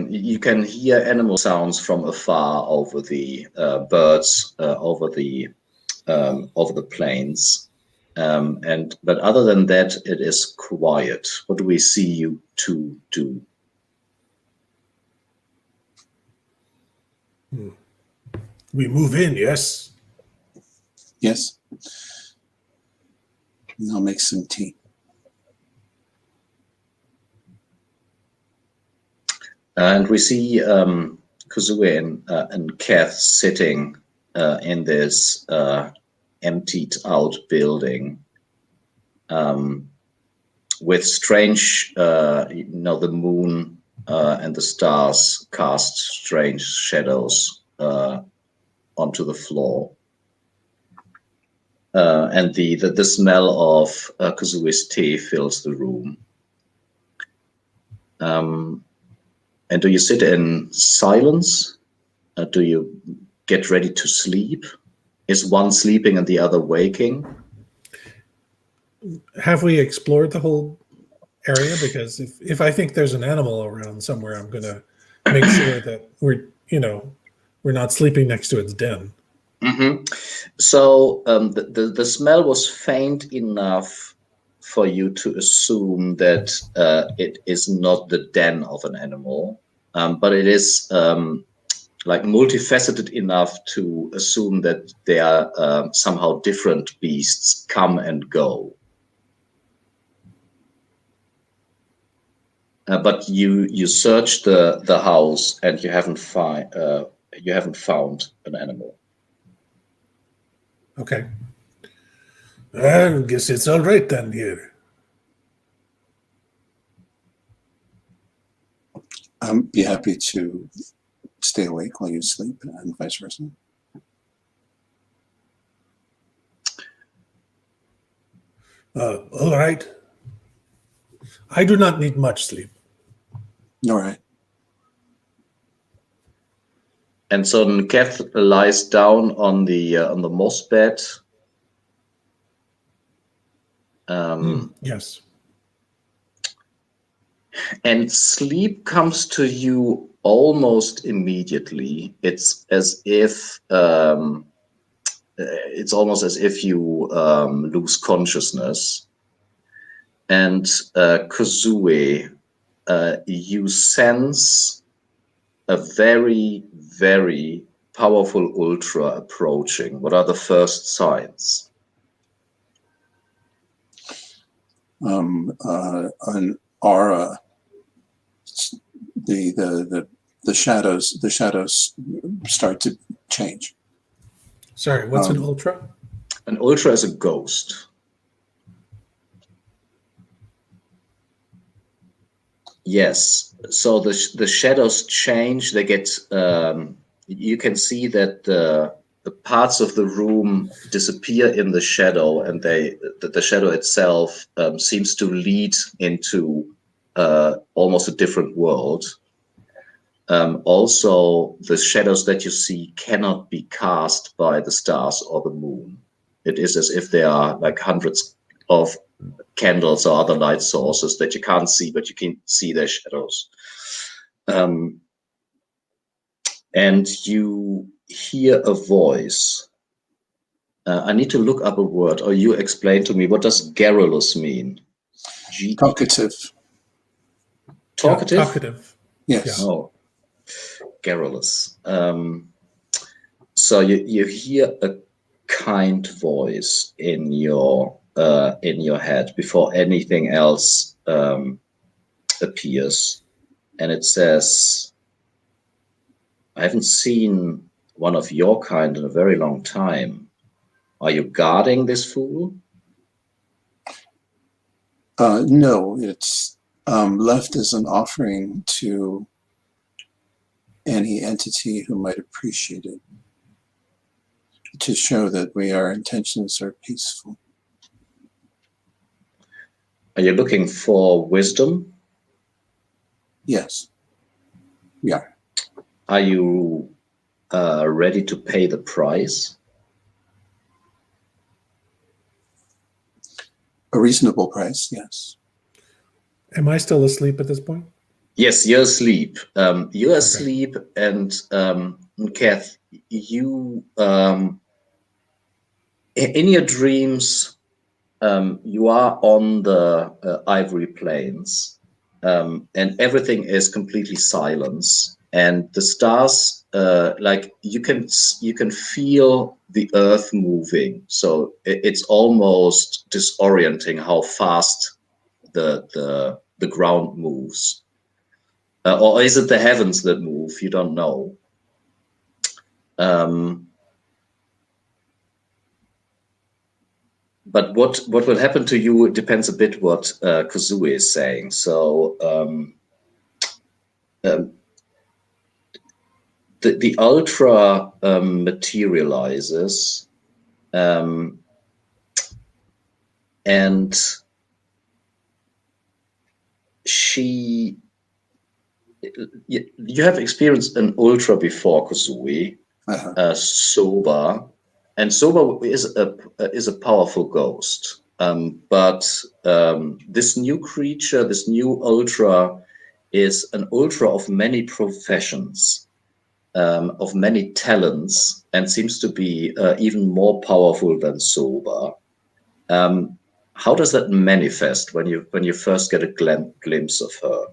you can hear animal sounds from afar over the birds over the plains, but other than that, it is quiet. What do we see you two do? We move in, yes. Yes. And I'll make some tea. And we see Kazooie and Kath sitting in this emptied out building with strange, the moon and the stars cast strange shadows onto the floor. And the smell of Kazooie's tea fills the room. And do you sit in silence? Do you get ready to sleep? Is one sleeping and the other waking? Have we explored the whole area? Because if I think there's an animal around somewhere, I'm going to make sure that we're not sleeping next to its den. Mm-hmm. So the smell was faint enough for you to assume that it is not the den of an animal, but it is like multifaceted enough to assume that there are somehow different beasts come and go. But you search the house and you haven't found an animal. Okay. I guess it's all right then here. I'd be happy to stay awake while you sleep and vice versa. All right. I do not need much sleep. All right. And so Kath lies down on the moss bed. Yes. And sleep comes to you almost immediately. It's as if it's almost as if you lose consciousness. And Kazooie, you sense a very, very powerful ultra approaching. What are the first signs? An aura. The shadows start to change. Sorry, what's an ultra? An ultra is a ghost. Yes. So the shadows change. They get. You can see that the parts of the room disappear in the shadow, and the shadow itself seems to lead into almost a different world. Also, the shadows that you see cannot be cast by the stars or the moon. It is as if there are like hundreds of candles or other light sources that you can't see, but you can see their shadows. And you hear a voice. I need to look up a word, or you explain to me, what does garrulous mean? Talkative. Talkative? Yeah, talkative. Yes. Yeah. Oh, garrulous. So you hear a kind voice in your head before anything else appears, and it says, "I haven't seen one of your kind in a very long time. Are you guarding this fool?" No, it's left as an offering to any entity who might appreciate it, to show that our intentions are peaceful. Are you looking for wisdom? Yes, we are. Are you ready to pay the price? A reasonable price, yes. Am I still asleep at this point? Yes, you're asleep. You're asleep, and Kath, you in your dreams, you are on the Ivory Plains, and everything is completely silence, and the stars, like you can feel the earth moving. So it's almost disorienting how fast the ground moves. or is it the heavens that move? You don't know. But what will happen to you, it depends a bit what Kazooie is saying. So the Ultra materializes, and you have experienced an Ultra before, Kazooie, Soba. And Soba is a powerful ghost, but this new creature, this new Ultra, is an Ultra of many professions, of many talents, and seems to be even more powerful than Soba. How does that manifest when you first get a glimpse of her?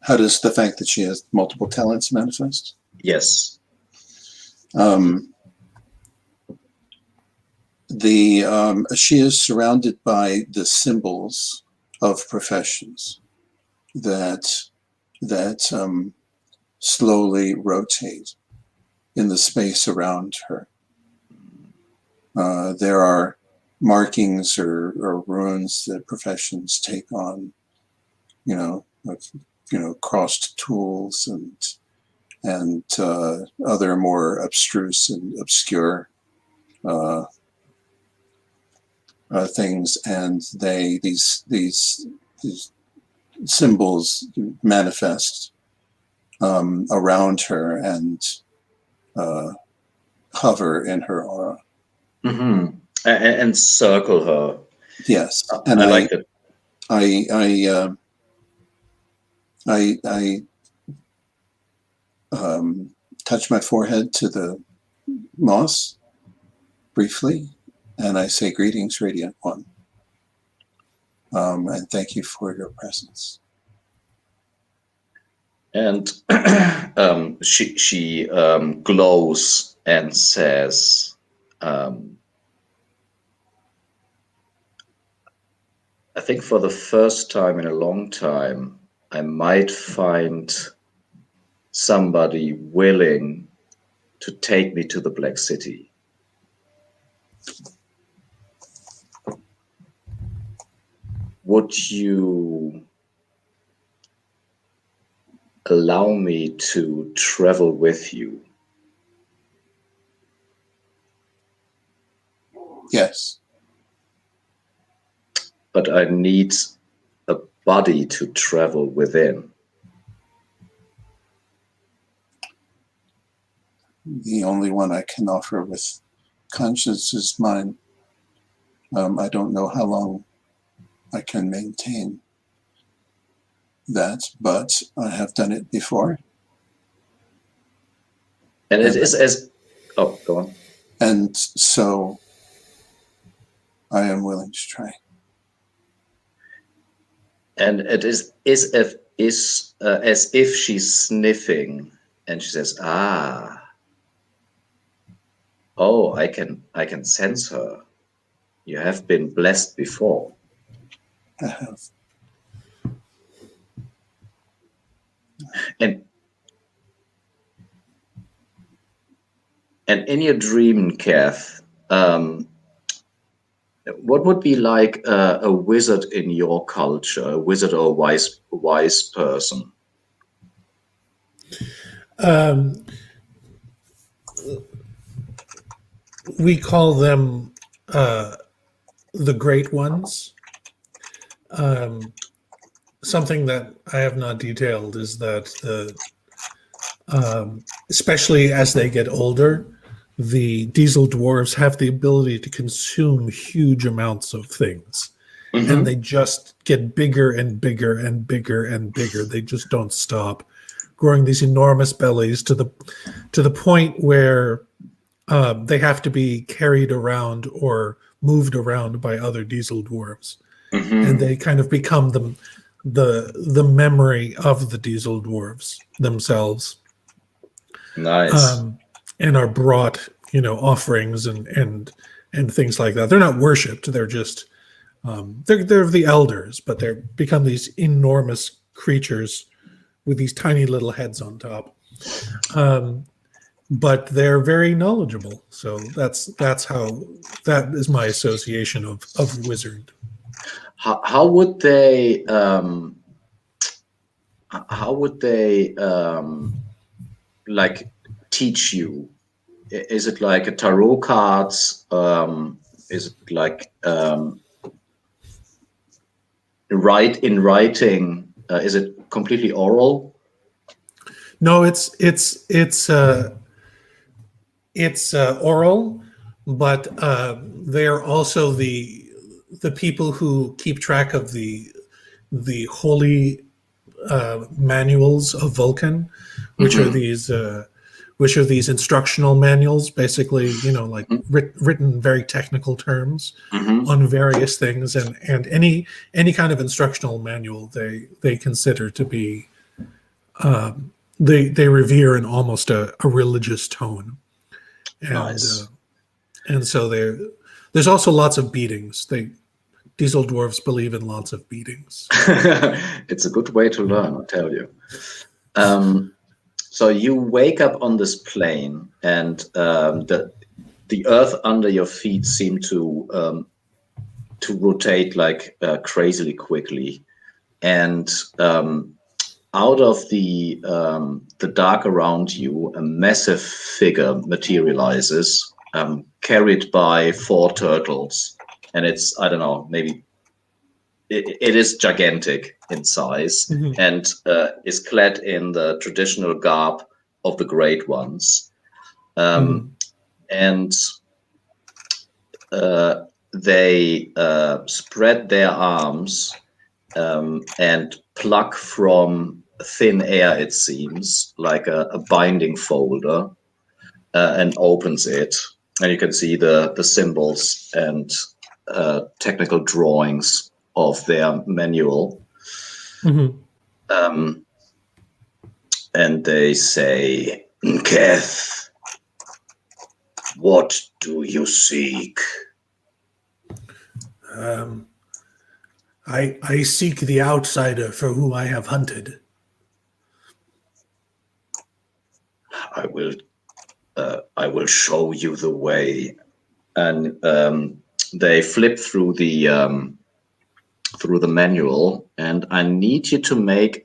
How does the fact that she has multiple talents manifest? Yes. She is surrounded by the symbols of professions that slowly rotate in the space around her. There are markings or runes that professions take on, crossed tools and other more abstruse and obscure things, and these symbols manifest around her and hover in her aura. Mm-hmm. And circle her. Yes, and I like it. I touch my forehead to the moss briefly, and I say, "Greetings, Radiant One, and thank you for your presence." And she glows and says, I think for the first time in a long time, I might find somebody willing to take me to the Black City. Would you allow me to travel with you? Yes. But I need a body to travel within. The only one I can offer with conscience is mine. I don't know how long I can maintain that, but I have done it before. And it is as... Oh, go on. And so I am willing to try. And it is as if she's sniffing, and she says, "Ah, oh, I can sense her. You have been blessed before." I have. And in your dream, Kath, what would be like a wizard in your culture, a wizard or a wise person? We call them the Great Ones. Something that I have not detailed is that especially as they get older, the diesel dwarves have the ability to consume huge amounts of things. Mm-hmm. And they just get bigger and bigger and bigger and bigger. They just don't stop growing these enormous bellies to the point where they have to be carried around or moved around by other diesel dwarves. Mm-hmm. And they kind of become the memory of the diesel dwarves themselves. Nice. And are brought, offerings and things like that. They're not worshipped. They're just They're the elders, but they're become these enormous creatures with these tiny little heads on top. But they're very knowledgeable. So that is my association of wizard. How would they like teach you? Is it like a tarot cards? Is it like writing? Is it completely oral? No, it's oral, but they're also the people who keep track of the holy manuals of Vulcan, which are these instructional manuals, basically, like written very technical terms on various things, and any kind of instructional manual they consider to be they revere in almost a religious tone. And Nice. And so there's also lots of beatings. These old dwarves believe in lots of beatings. It's a good way to learn, I'll tell you. So you wake up on this plane, and the earth under your feet seem to rotate like crazily quickly, and out of the dark around you, a massive figure materializes, carried by 4 turtles, and it's, I don't know, maybe it is gigantic in size, and is clad in the traditional garb of the Great Ones, and they spread their arms and pluck from thin air, it seems, like a binding folder, and opens it, and you can see the symbols and technical drawings of their manual. And they say, "Kath, what do you seek?" I seek the outsider for whom I have hunted. I will show you the way. And they flip through the manual, and I need you to make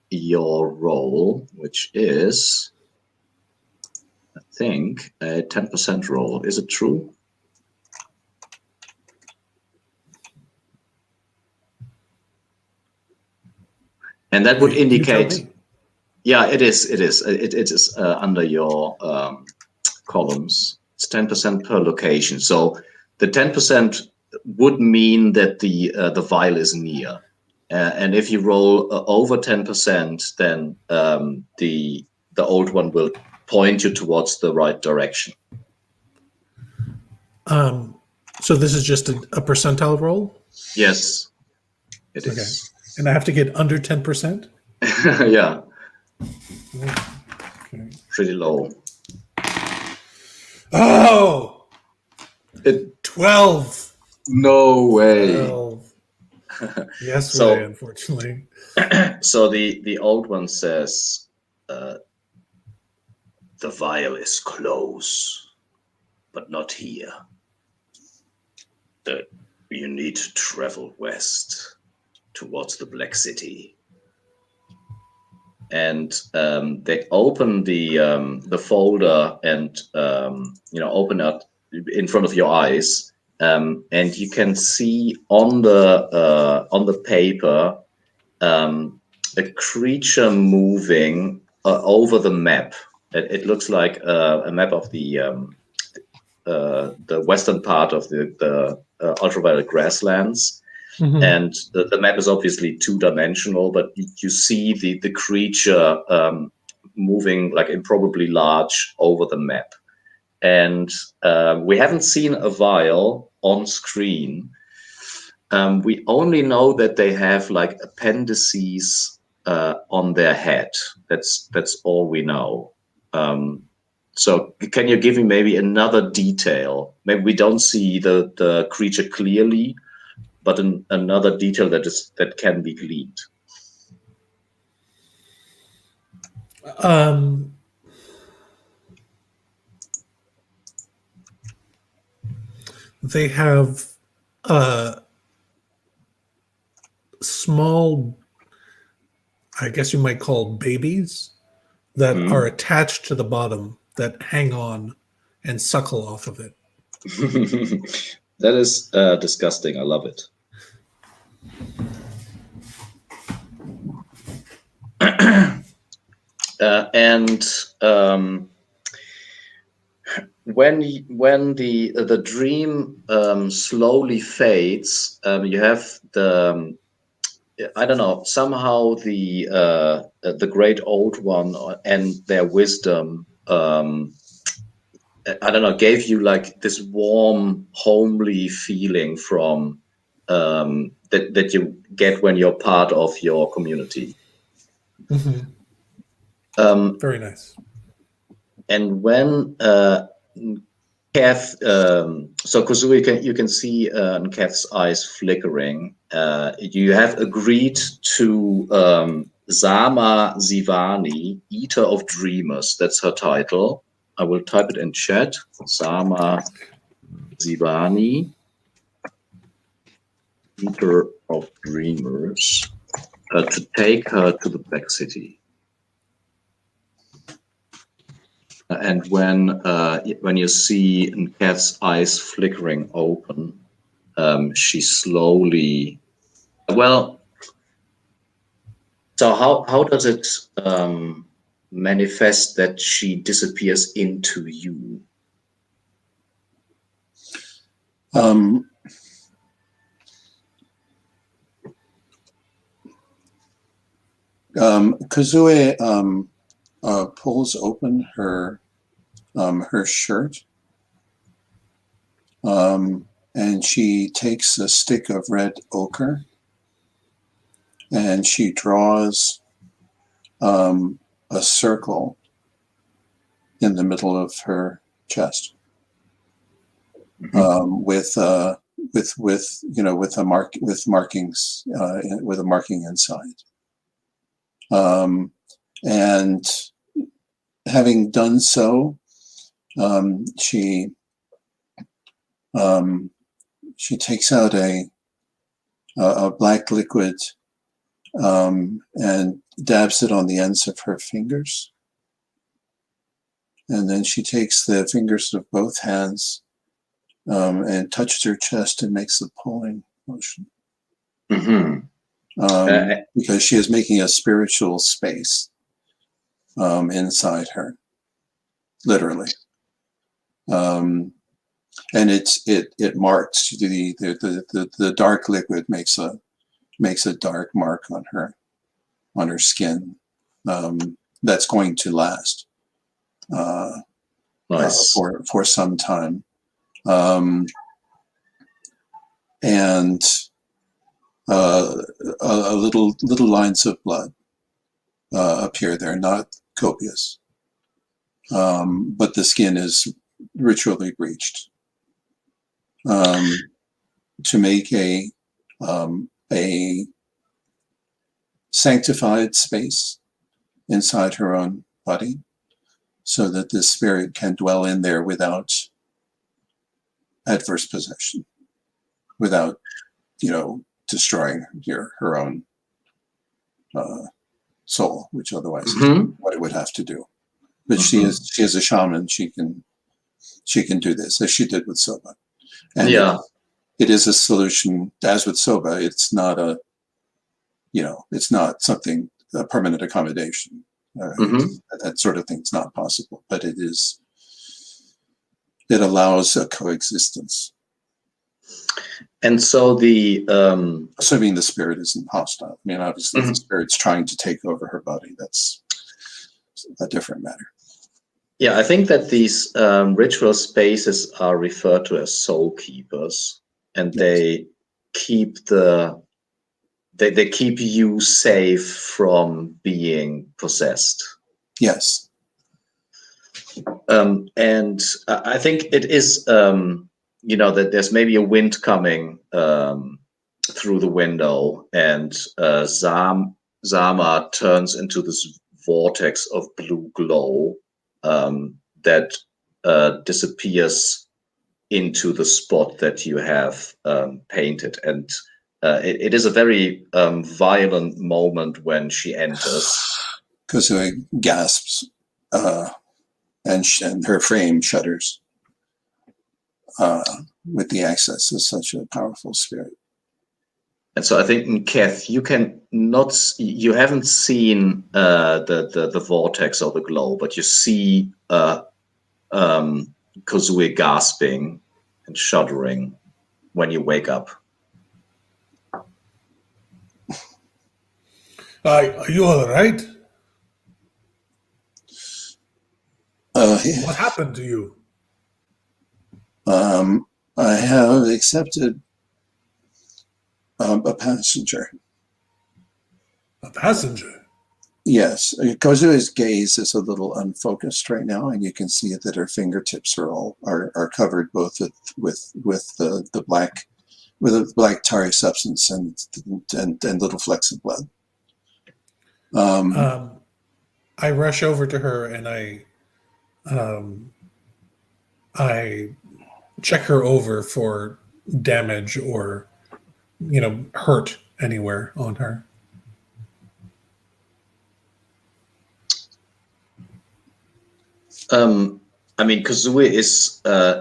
your roll, which is, I think, a 10% roll. Is it true? And that would indicate, yeah, it is. It is. It is under your columns. It's 10% per location. So the 10% would mean that the vial is near, and if you roll over 10%, then the old one will point you towards the right direction. So this is just a percentile roll? Yes, it is. And I have to get under 10%? Yeah. Okay. Pretty low. Oh! 12. No way. 12. Yes, So, way, unfortunately. So the old one says, the vial is close, but not here. You need to travel west towards the Black City. And they open the folder and open it in front of your eyes, and you can see on the paper a creature moving over the map. It looks like a map of the western part of the Ultraviolet Grasslands. And the map is obviously 2-dimensional, but you see the creature moving like improbably large over the map. And we haven't seen a vial on screen. We only know that they have like appendices on their head. That's all we know. So can you give me maybe another detail? Maybe we don't see the creature clearly, but another detail that can be gleaned. They have small, I guess you might call babies, that are attached to the bottom that hang on and suckle off of it. That is disgusting. I love it. And when the dream slowly fades, you have the I don't know, somehow the great old one and their wisdom, I don't know, gave you like this warm, homely feeling from that you get when you're part of your community. Very nice. And when Kath, so Kazooie, you can see Kath's eyes flickering. You have agreed to Zama Zivani, Eater of Dreamers. That's her title. I will type it in chat. Zama Zivani, Eater of Dreamers, to take her to the Black City. And when you see Kath's eyes flickering open, she slowly. Well, so how does it manifest that she disappears into you? Kazooie pulls open her shirt, and she takes a stick of red ochre, and she draws a circle in the middle of her chest, with a markings with a marking inside. And having done so, she takes out a black liquid and dabs it on the ends of her fingers, and then she takes the fingers of both hands and touches her chest and makes a pulling motion. Because she is making a spiritual space inside her, literally, and it marks the dark liquid makes a dark mark on her skin that's going to last Nice. For some time, and little lines of blood appear there, not copious, but the skin is ritually breached to make a sanctified space inside her own body, so that the spirit can dwell in there without adverse possession, without destroying her own soul, which otherwise is what it would have to do. But she is a shaman. She can do this, as she did with Soba. And it is a solution. As with Soba, it's not it's not something, a permanent accommodation. That sort of thing's not possible, but it allows a coexistence. And so assuming the spirit isn't hostile. I mean, obviously, if the spirit's trying to take over her body, that's a different matter. Yeah, I think that these ritual spaces are referred to as soul keepers, and they keep they keep you safe from being possessed. Yes. And I think it is, that there's maybe a wind coming through the window, and Zama turns into this vortex of blue glow that disappears into the spot that you have painted. And it is a very violent moment when she enters. Kazooie gasps, and her frame shudders with the access of such a powerful spirit. And so I think, Kath, you haven't seen the vortex or the glow, but you see Kazooie gasping and shuddering when you wake up. Are you all right? What happened to you? I have accepted a passenger. A passenger? Yes, Kazooie's gaze is a little unfocused right now, and you can see that her fingertips are covered both with the black tarry substance and little flecks of blood. I rush over to her and I check her over for damage or hurt anywhere on her. I mean, Kazooie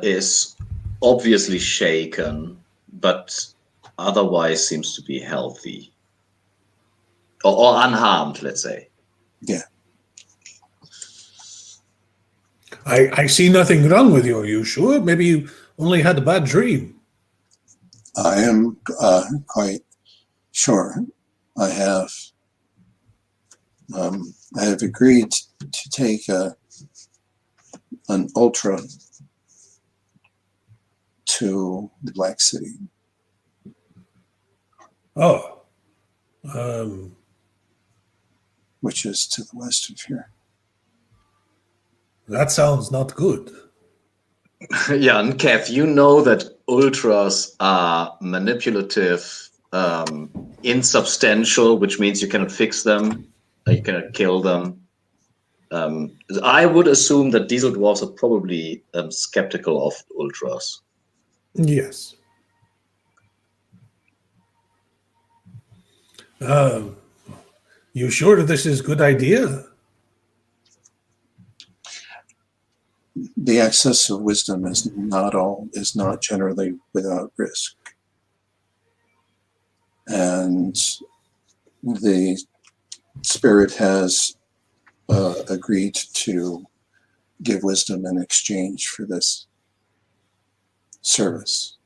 is obviously shaken, but otherwise seems to be healthy or unharmed, let's say. Yeah. I see nothing wrong with you. Are you sure? Maybe you only had a bad dream. I am quite sure. I have agreed to take an ultra to the Black City. Oh. Which is to the west of here. That sounds not good. Yeah, and Kath, you know that ultras are manipulative, insubstantial, which means you cannot fix them, you cannot kill them. I would assume that diesel dwarves are probably skeptical of ultras. Yes. You sure this is a good idea? The access of wisdom is not generally without risk. And the spirit has agreed to give wisdom in exchange for this service.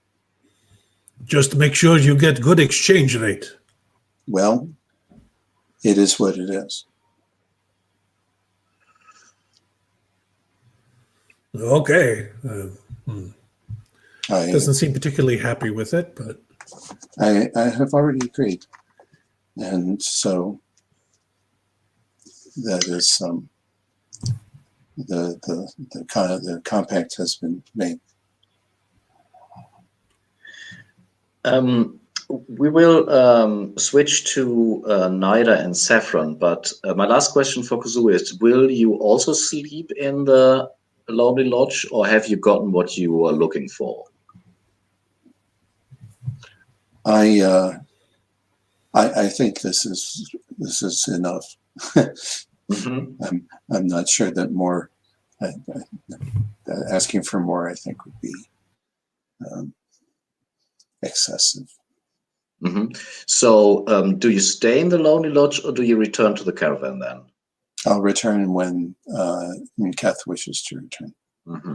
Just make sure you get good exchange rate. Well, it is what it is. Okay. I Doesn't seem particularly happy with it, but I have already agreed, and so that is the compact has been made. We will switch to Nida and Saffron, but my last question for Kazooie is, will you also sleep in the Lonely Lodge, or have you gotten what you were looking for? I think this is enough. Mm-hmm. I'm not sure that more asking for more, I think, would be excessive. Mm-hmm. So do you stay in the Lonely Lodge, or do you return to the caravan then? I'll return when Kath wishes to return. Mm-hmm.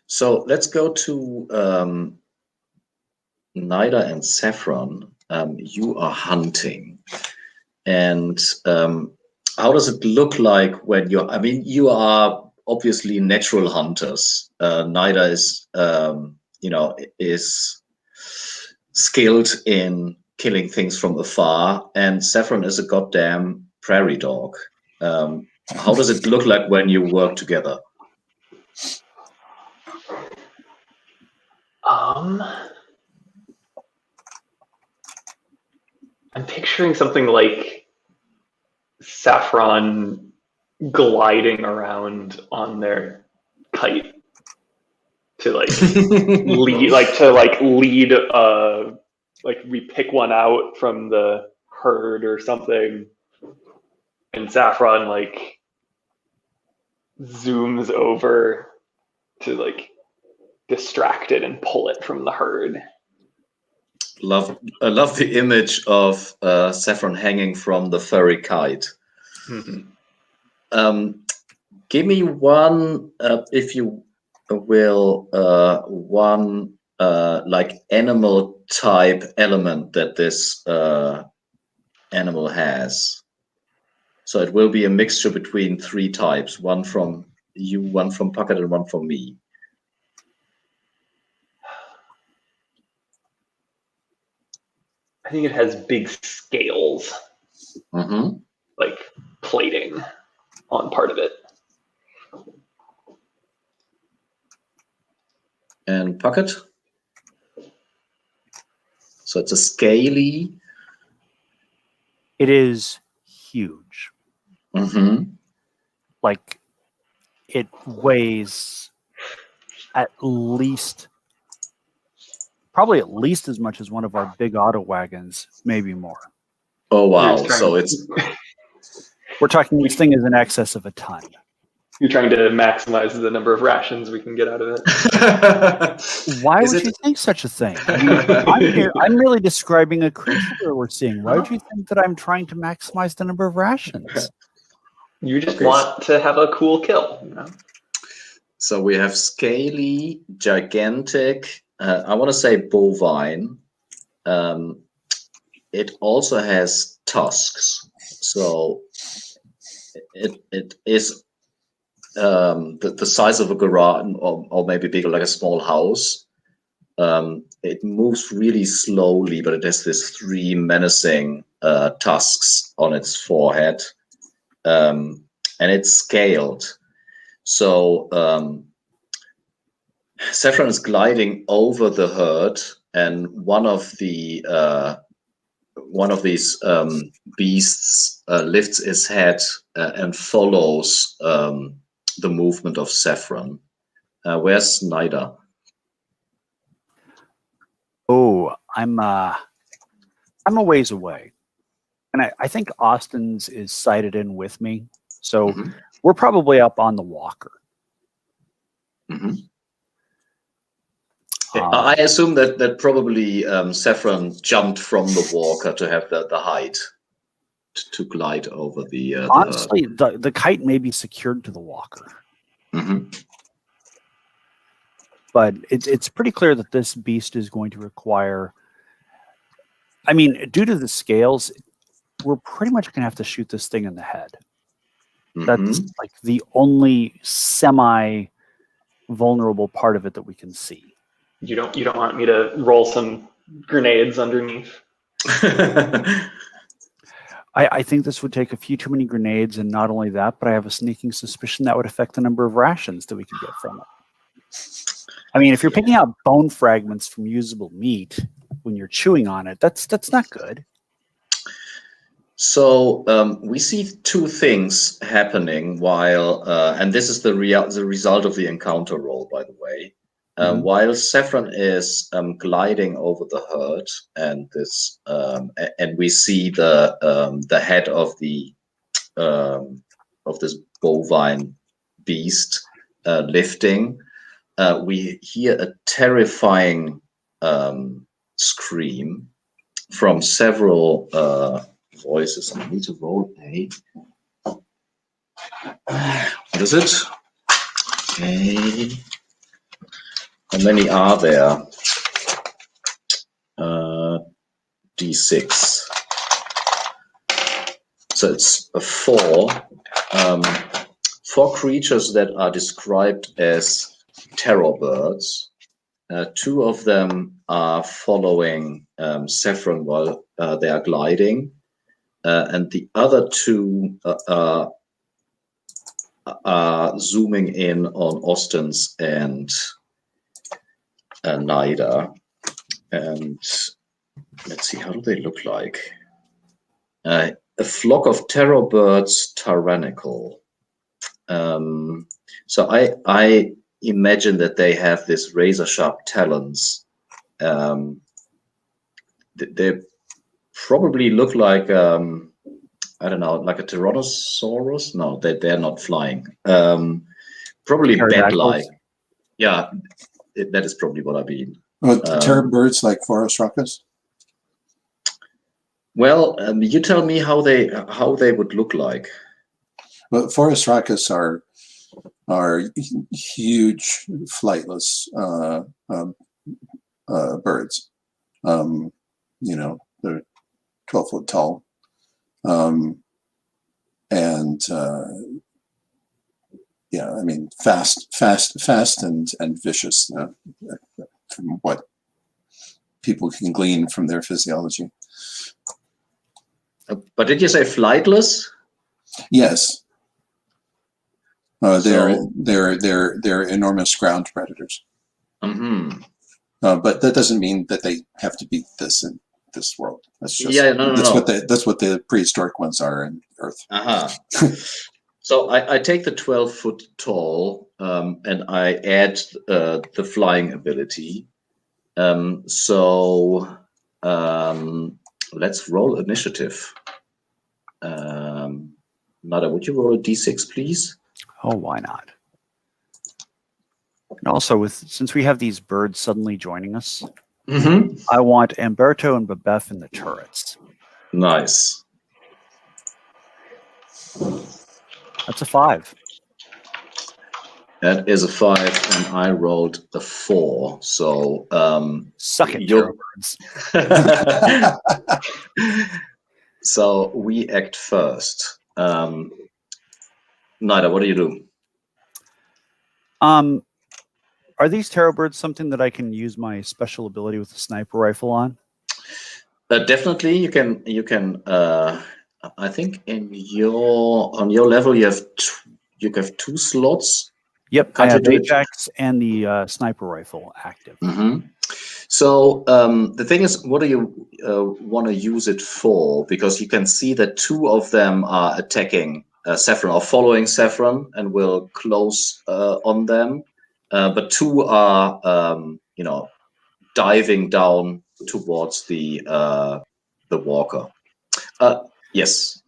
So let's go to Nida and Saffron. You are hunting, and how does it look like when you're? I mean, you are obviously natural hunters. Nida is skilled in killing things from afar, and Saffron is a goddamn prairie dog. How does it look like when you work together? I'm picturing something like Saffron gliding around on their kite to lead like we pick one out from the herd or something, and Saffron like zooms over to like distract it and pull it from the herd. I love the image of Saffron hanging from the furry kite. Mm-hmm. Give me one, if you will, one like animal type element that this animal has. So it will be a mixture between 3 types, one from you, one from Puckett, and one from me. I think it has big scales, like plating on part of it. And Puckett? So it's a scaly. It is huge. Like it weighs probably at least as much as one of our big auto wagons, maybe more. Oh wow! So it's we're talking. This thing is in excess of a ton. You're trying to maximize the number of rations we can get out of it. Why would you think such a thing? I mean, I'm really describing a creature we're seeing. Why would you think that I'm trying to maximize the number of rations? You just want to have a cool kill, you know? So we have scaly, gigantic, I want to say bovine. It also has tusks. So it is the size of a garage, or maybe bigger, like a small house. It moves really slowly, but it has this 3 menacing tusks on its forehead. And it's scaled. So Saffron is gliding over the herd, and one of these beasts lifts its head and follows the movement of Saffron. Where's Snyder? Oh, I'm a ways away, and I think Austin's is sighted in with me, so we're probably up on the walker. I assume that probably Saffron jumped from the walker to have the height to glide over the. Honestly, the kite may be secured to the walker. But it's pretty clear that this beast is going to require. I mean, due to the scales, we're pretty much going to have to shoot this thing in the head. That's like the only semi-vulnerable part of it that we can see. You don't want me to roll some grenades underneath? I think this would take a few too many grenades, and not only that, but I have a sneaking suspicion that would affect the number of rations that we could get from it. I mean, if you're picking out bone fragments from usable meat when you're chewing on it, that's not good. So we see 2 things happening while, and this is the result of the encounter roll, by the way. While Saffron is gliding over the herd, and this, and we see the head of this bovine beast lifting, we hear a terrifying scream from several voices. I need to roll a. What is it? Okay. How many are there? D6. So it's a 4. 4 creatures that are described as terror birds. 2 of them are following Saffron while they are gliding. And the other 2 are zooming in on Austin's and Nida. And let's see, how do they look like? A flock of terror birds, tyrannical. So I imagine that they have this razor sharp talons. They probably look like I don't know, like a Tyrannosaurus. No, they're not flying. Probably bat-like. Yeah, that is probably what I mean. Terror birds like forest rockus? Well, you tell me how they would look like. Well, forest rockus are huge flightless birds. You know, they're 12 foot tall, and yeah, I mean, fast and vicious, from what people can glean from their physiology. But did you say flightless? Yes. They're enormous ground predators. Mm-hmm. But that doesn't mean that they have to be this in this world. That's just that's what the prehistoric ones are in Earth. So I take the 12 foot tall and I add the flying ability. Let's roll initiative. Nada, would you roll a d6, please? Oh, why not? And also, since we have these birds suddenly joining us, I want Umberto and Babeth in the turrets. Nice. That's a 5. That is a 5, and I rolled a 4. So suck it, terror birds. So we act first. Nida, what do you do? Are these terror birds something that I can use my special ability with the sniper rifle on? Definitely, you can. I think on your level you have 2 slots. Yep, I have Ajax and the sniper rifle active. So the thing is, what do you want to use it for? Because you can see that 2 of them are attacking Saffron or following Saffron and will close on them, but 2 are diving down towards the walker. Yes.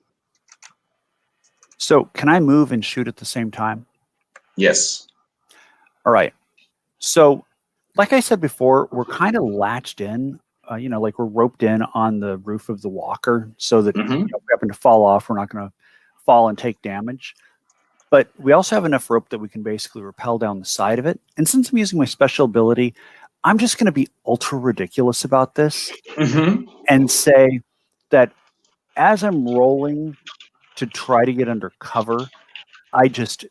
So can I move and shoot at the same time? Yes. All right. So, like I said before, we're kind of latched in, like we're roped in on the roof of the walker so that if we happen to fall off, we're not going to fall and take damage. But we also have enough rope that we can basically rappel down the side of it. And since I'm using my special ability, I'm just going to be ultra ridiculous about this and say that as I'm rolling to try to get under cover, I just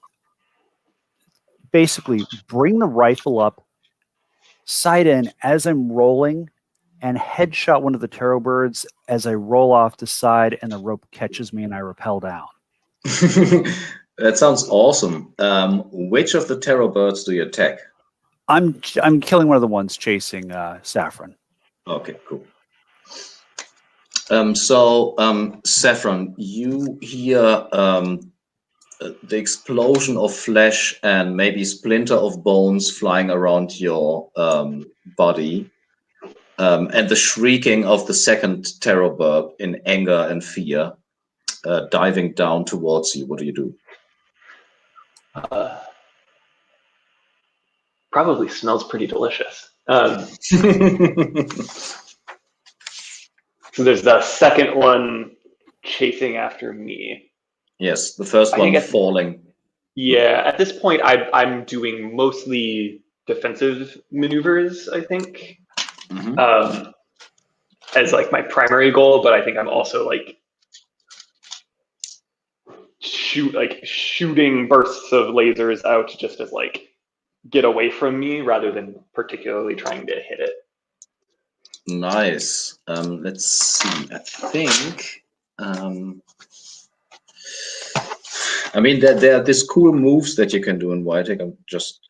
basically bring the rifle up, sight in as I'm rolling, and headshot one of the terror birds as I roll off the side and the rope catches me and I rappel down. That sounds awesome. Which of the terror birds do you attack? I'm killing one of the ones chasing Saffron. Okay, cool. Saffron, you hear the explosion of flesh and maybe splinter of bones flying around your body, and the shrieking of the second terror bird in anger and fear, diving down towards you. What do you do? Probably smells pretty delicious. So there's the second one chasing after me. Yes, the first one falling. Yeah, at this point, I'm doing mostly defensive maneuvers, I think, as like my primary goal. But I think I'm also like shooting bursts of lasers out just as like get away from me rather than particularly trying to hit it. Nice. Let's see. I think. I mean, there are these cool moves that you can do in Whitec. I'm just.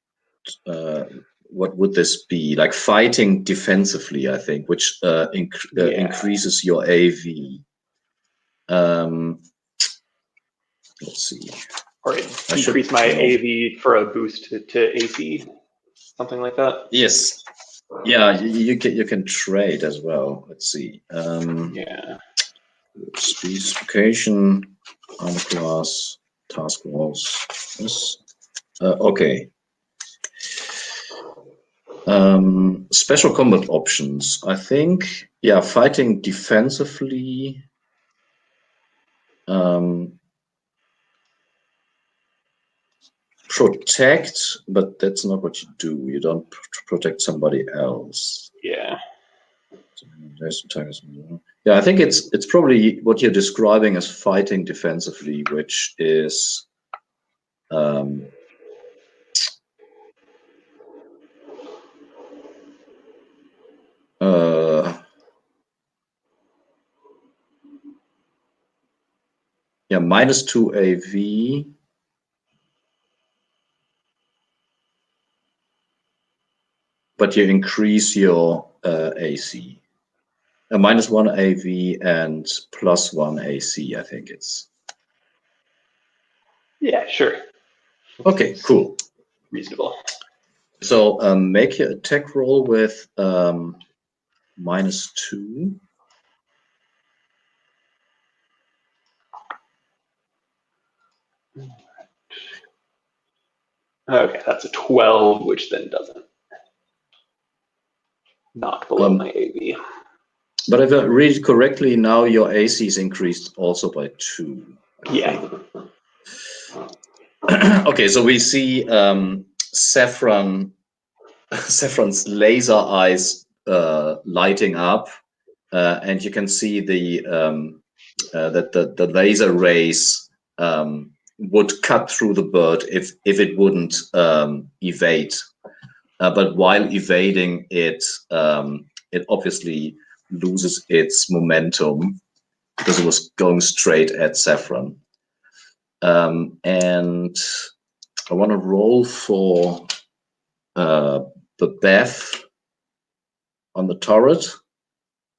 What would this be? Like fighting defensively, I think, which increases your AV. Let's see. Or increase my AV for a boost to AC, something like that. Yes. Yeah, you can trade as well. Let's see. Yeah. Specification, armor class, task walls. Yes. Okay. Special combat options. I think, yeah, fighting defensively. Protect, but that's not what you do. You don't protect somebody else. Yeah. Yeah, I think it's probably what you're describing as fighting defensively, which is yeah, -2 AV. But you increase your AC. -1 AV and +1 AC, I think it's. Yeah, sure. Okay, cool. Reasonable. So make your attack roll with -2. Okay, that's a 12, which then doesn't knock below my AV. But if I read it correctly, now your AC is increased also by 2. Yeah. Okay, so we see Saffron's laser eyes lighting up, and you can see that the laser rays would cut through the bird if it wouldn't evade. But while evading it, it obviously loses its momentum because it was going straight at Saffron. And I want to roll for the BEF on the turret,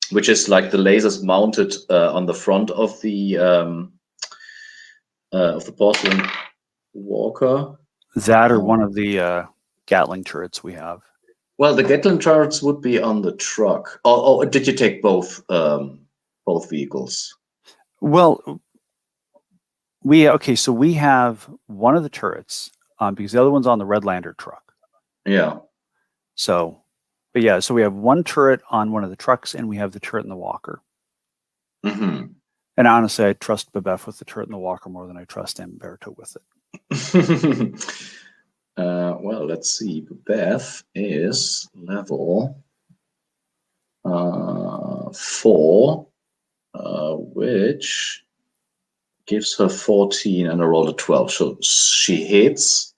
which is like the lasers mounted on the front of the Porcelain Walker. That or one of the Gatling turrets we have. Well, the Gatling turrets would be on the truck. Oh, did you take both vehicles? Well, so we have one of the turrets because the other one's on the Redlander truck. Yeah. So, but yeah, so we have one turret on one of the trucks, and we have the turret in the Walker. Mm-hmm. And honestly, I trust Babef with the turret in the Walker more than I trust Umberto with it. Well, let's see. Beth is level 4, which gives her 14 and a roll of 12. So she hits,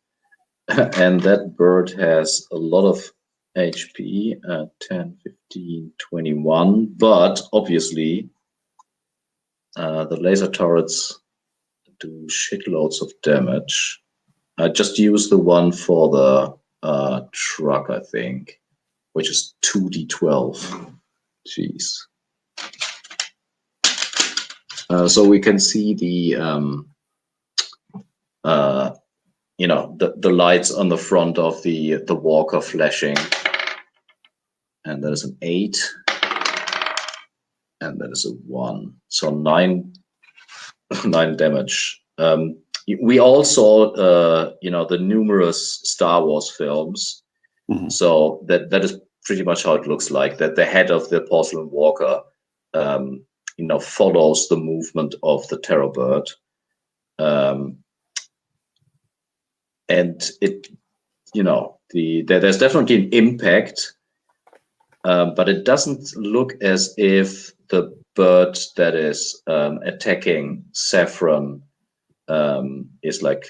and that bird has a lot of HP, 10, 15, 21. But obviously, the laser turrets do shitloads of damage. I just used the one for the truck, I think, which is 2d12. Jeez. So we can see the the lights on the front of the Walker flashing, and that is an 8, and that is a 1. So 9 damage. We all saw the numerous Star Wars films, so that is pretty much how it looks like. That the head of the Porcelain Walker follows the movement of the terror bird, and it there's definitely an impact, but it doesn't look as if the bird that is attacking Saffron is like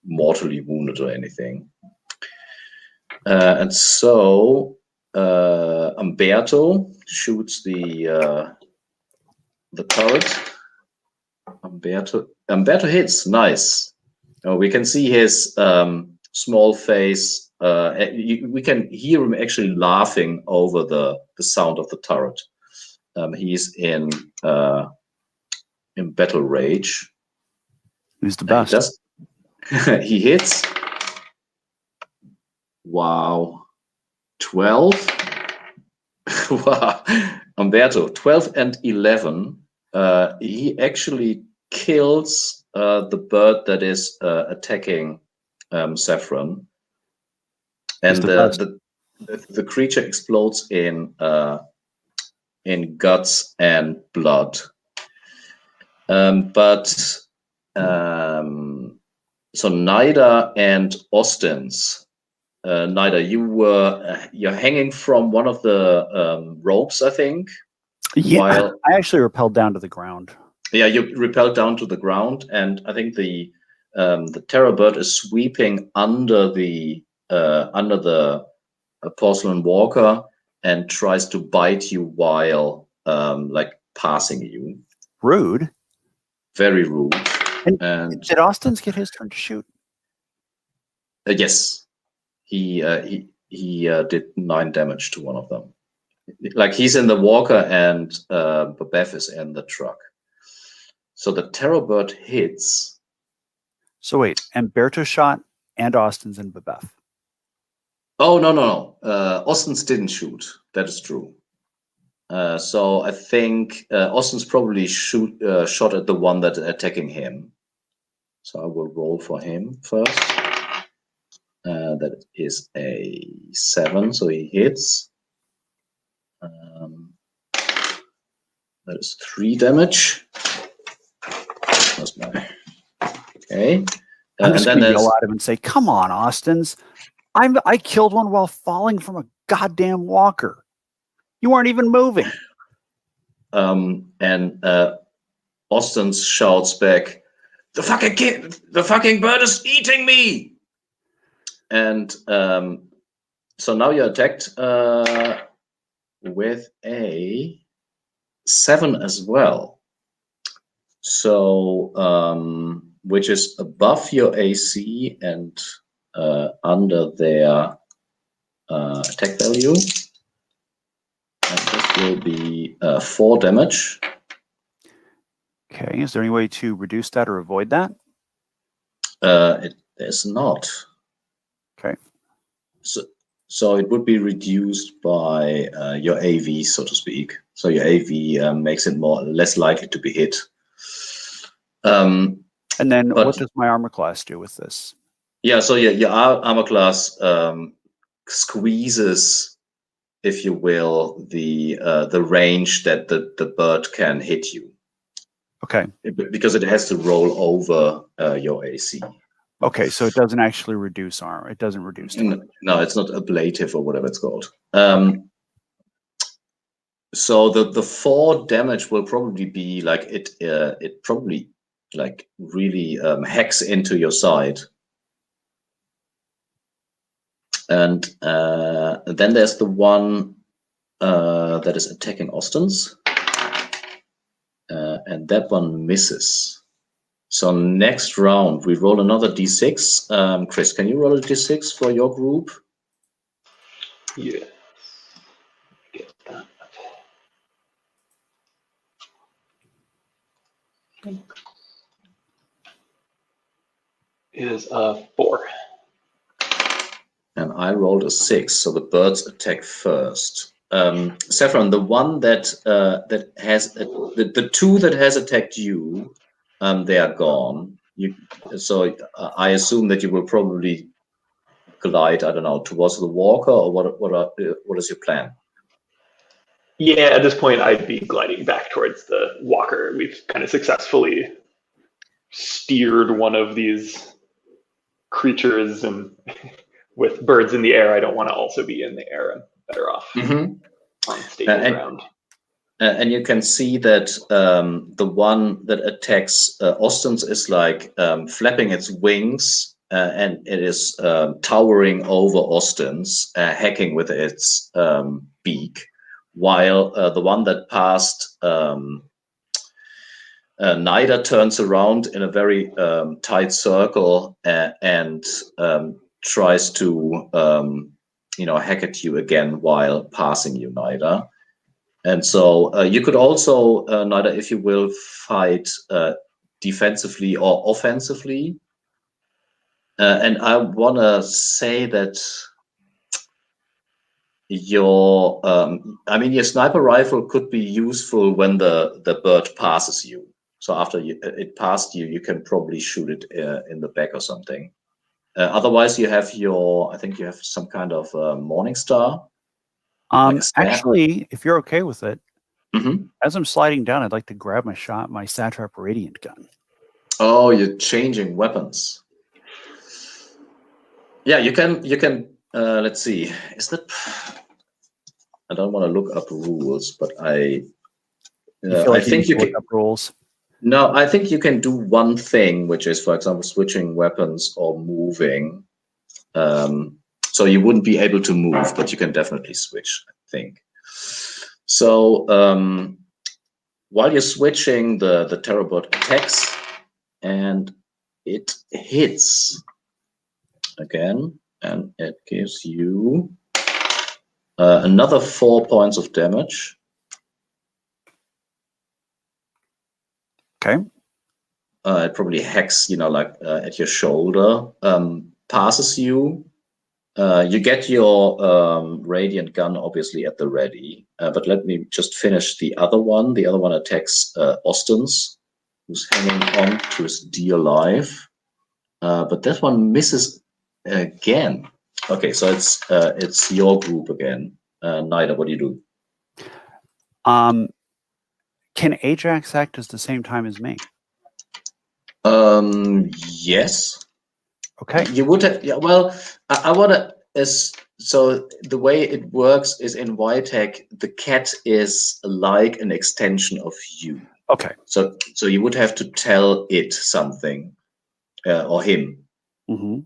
mortally wounded or anything. And so Umberto shoots the turret. Umberto hits. Nice. We can see his small face. We can hear him actually laughing over the sound of the turret. He's in in battle rage. Who's the And best? he hits. Wow. 12. Wow. Umberto, 12 and 11. He actually kills the bird that is attacking Saffron. Who's And the the creature explodes in guts and blood. So Nida and Austin's. Nida, you're hanging from one of the ropes, I think. Yeah, While I actually rappelled down to the ground. yeah, you repelled down to the ground, and I think the terror bird is sweeping under the Porcelain Walker and tries to bite you while like passing you. Rude. Very rude. And did Austin's get his turn to shoot? Yes, he did 9 damage to one of them. Like he's in the walker and Babeth is in the truck. So the terror bird hits. So wait, Umberto shot and Austin's and Babeth. Oh no. Austin's didn't shoot. That is true. So I think Austin's probably shot at the one that attacking him. So I will roll for him first. That is a 7, so he hits. That is 3 damage. That's my okay. I'm just and going then to yell there's at him and say, "Come on, Austin's! I killed one while falling from a goddamn walker. You weren't even moving." and Austin shouts back, the fucking bird is eating me. And so now you're attacked with a 7 as well. So which is above your AC and under their attack value. And this will be 4 damage. Okay, is there any way to reduce that or avoid that? It is not. Okay. So it would be reduced by your AV, so to speak. So your AV makes it less likely to be hit. And then what does my armor class do with this? Yeah, so your armor class squeezes, if you will, the range that the bird can hit you. Okay. Because it has to roll over your AC. Okay, so it doesn't actually reduce armor. It doesn't reduce damage. No, it's not ablative or whatever it's called. So the 4 damage will probably be like it probably like really hacks into your side. And then there's the one that is attacking Austin's. And that one misses. So next round, we roll another d6. Chris, can you roll a d6 for your group? Yeah. Get that. Is a 4. And I rolled a 6, so the birds attack first. Saffron, the one that has the 2 that has attacked you, they are gone. So I assume that you will probably glide, I don't know, towards the walker, or what is your plan? Yeah, at this point, I'd be gliding back towards the walker. We've kind of successfully steered one of these creatures, and with birds in the air, I don't want to also be in the air. I'm better off on stable ground. And you can see that the one that attacks Austin's is like flapping its wings, and it is towering over Austin's, hacking with its beak, while the one that passed Nida turns around in a very tight circle and tries to hack at you again while passing you, Nida. And so you could also, neither, if you will, fight defensively or offensively. And I want to say that your sniper rifle could be useful when the bird passes you. So after it passed you, you can probably shoot it in the back or something. Otherwise, you have I think you have some kind of Morning Star. Like a stab. Actually, if you're okay with it, Mm-hmm. as I'm sliding down, I'd like to grab my Satrap Radiant gun. Oh, you're changing weapons. Yeah, you can. Let's see. Is that? I don't want to look up rules, but I think you can look up rules. No, I think you can do one thing, which is, for example, switching weapons or moving. So you wouldn't be able to move, but you can definitely switch, I think. So while you're switching, the Terrorbird attacks, and it hits again, and it gives you another 4 points of damage. Okay. It probably hacks, at your shoulder, passes you. You get your radiant gun, obviously, at the ready. But let me just finish the other one. The other one attacks Austin's, who's hanging on to his dear life. But that one misses again. Okay, so it's your group again. Nida, what do you do? Can Ajax act at the same time as me? Yes. Okay. You would have, yeah. Well, I want to. So the way it works is in YTech, the cat is like an extension of you. Okay. So you would have to tell it something, or him. Mm-hmm.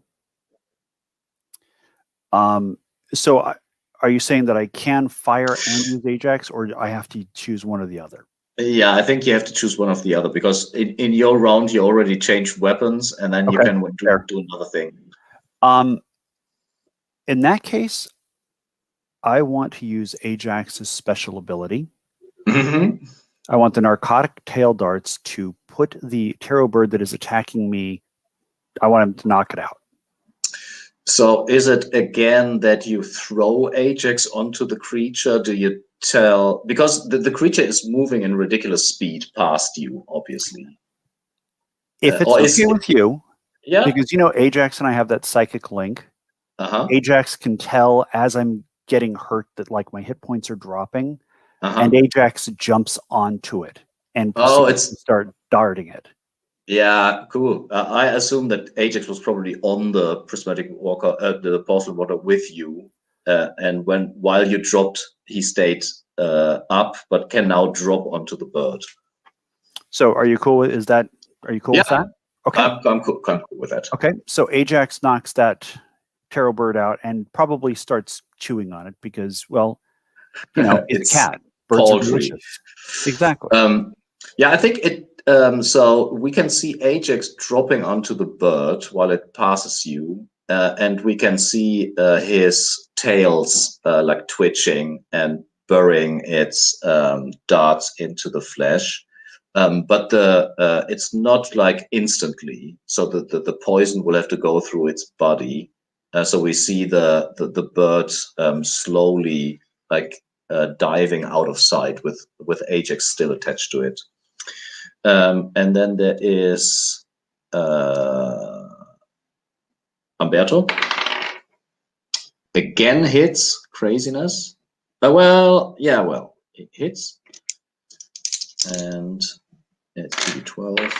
So are you saying that I can fire and use Ajax, or I have to choose one or the other? Yeah, I think you have to choose one of the other, because in your round you already changed weapons, and then you can do another thing. In that case, I want to use Ajax's special ability. Mm-hmm. I want the narcotic tail darts to put the Terrorbird that is attacking me. I want him to knock it out. So is it again that you throw Ajax onto the creature? Do you tell, because the creature is moving in ridiculous speed past you, obviously. If it's okay with you, yeah, because Ajax and I have that psychic link. Uh-huh. Ajax can tell as I'm getting hurt that like my hit points are dropping, and Ajax jumps onto it and proceeds to start darting it. Yeah, cool. I assume that Ajax was probably on the prismatic walker, the porcelain walker with you, and while you dropped, he stayed up, but can now drop onto the bird. So, are you cool with with that? Okay, I'm cool with that. Okay, so Ajax knocks that Terrorbird out and probably starts chewing on it because, well, it's a cat. Birds are delicious. Exactly. Yeah, I think it. So we can see Ajax dropping onto the bird while it passes you, and we can see his tails like twitching and burying its darts into the flesh. But it's not like instantly. So the poison will have to go through its body. So we see the bird slowly diving out of sight with Ajax still attached to it. And then there is Umberto. Again hits. Craziness. It hits. And it's 2d12.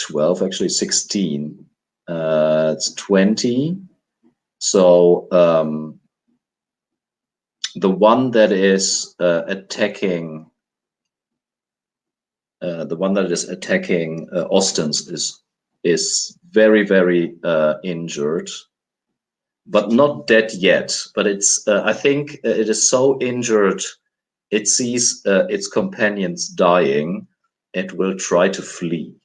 12, actually 16. It's 20. So the one that is attacking Austin's is very, very injured, but not dead yet. But it's I think it is so injured, it sees its companions dying. It will try to flee.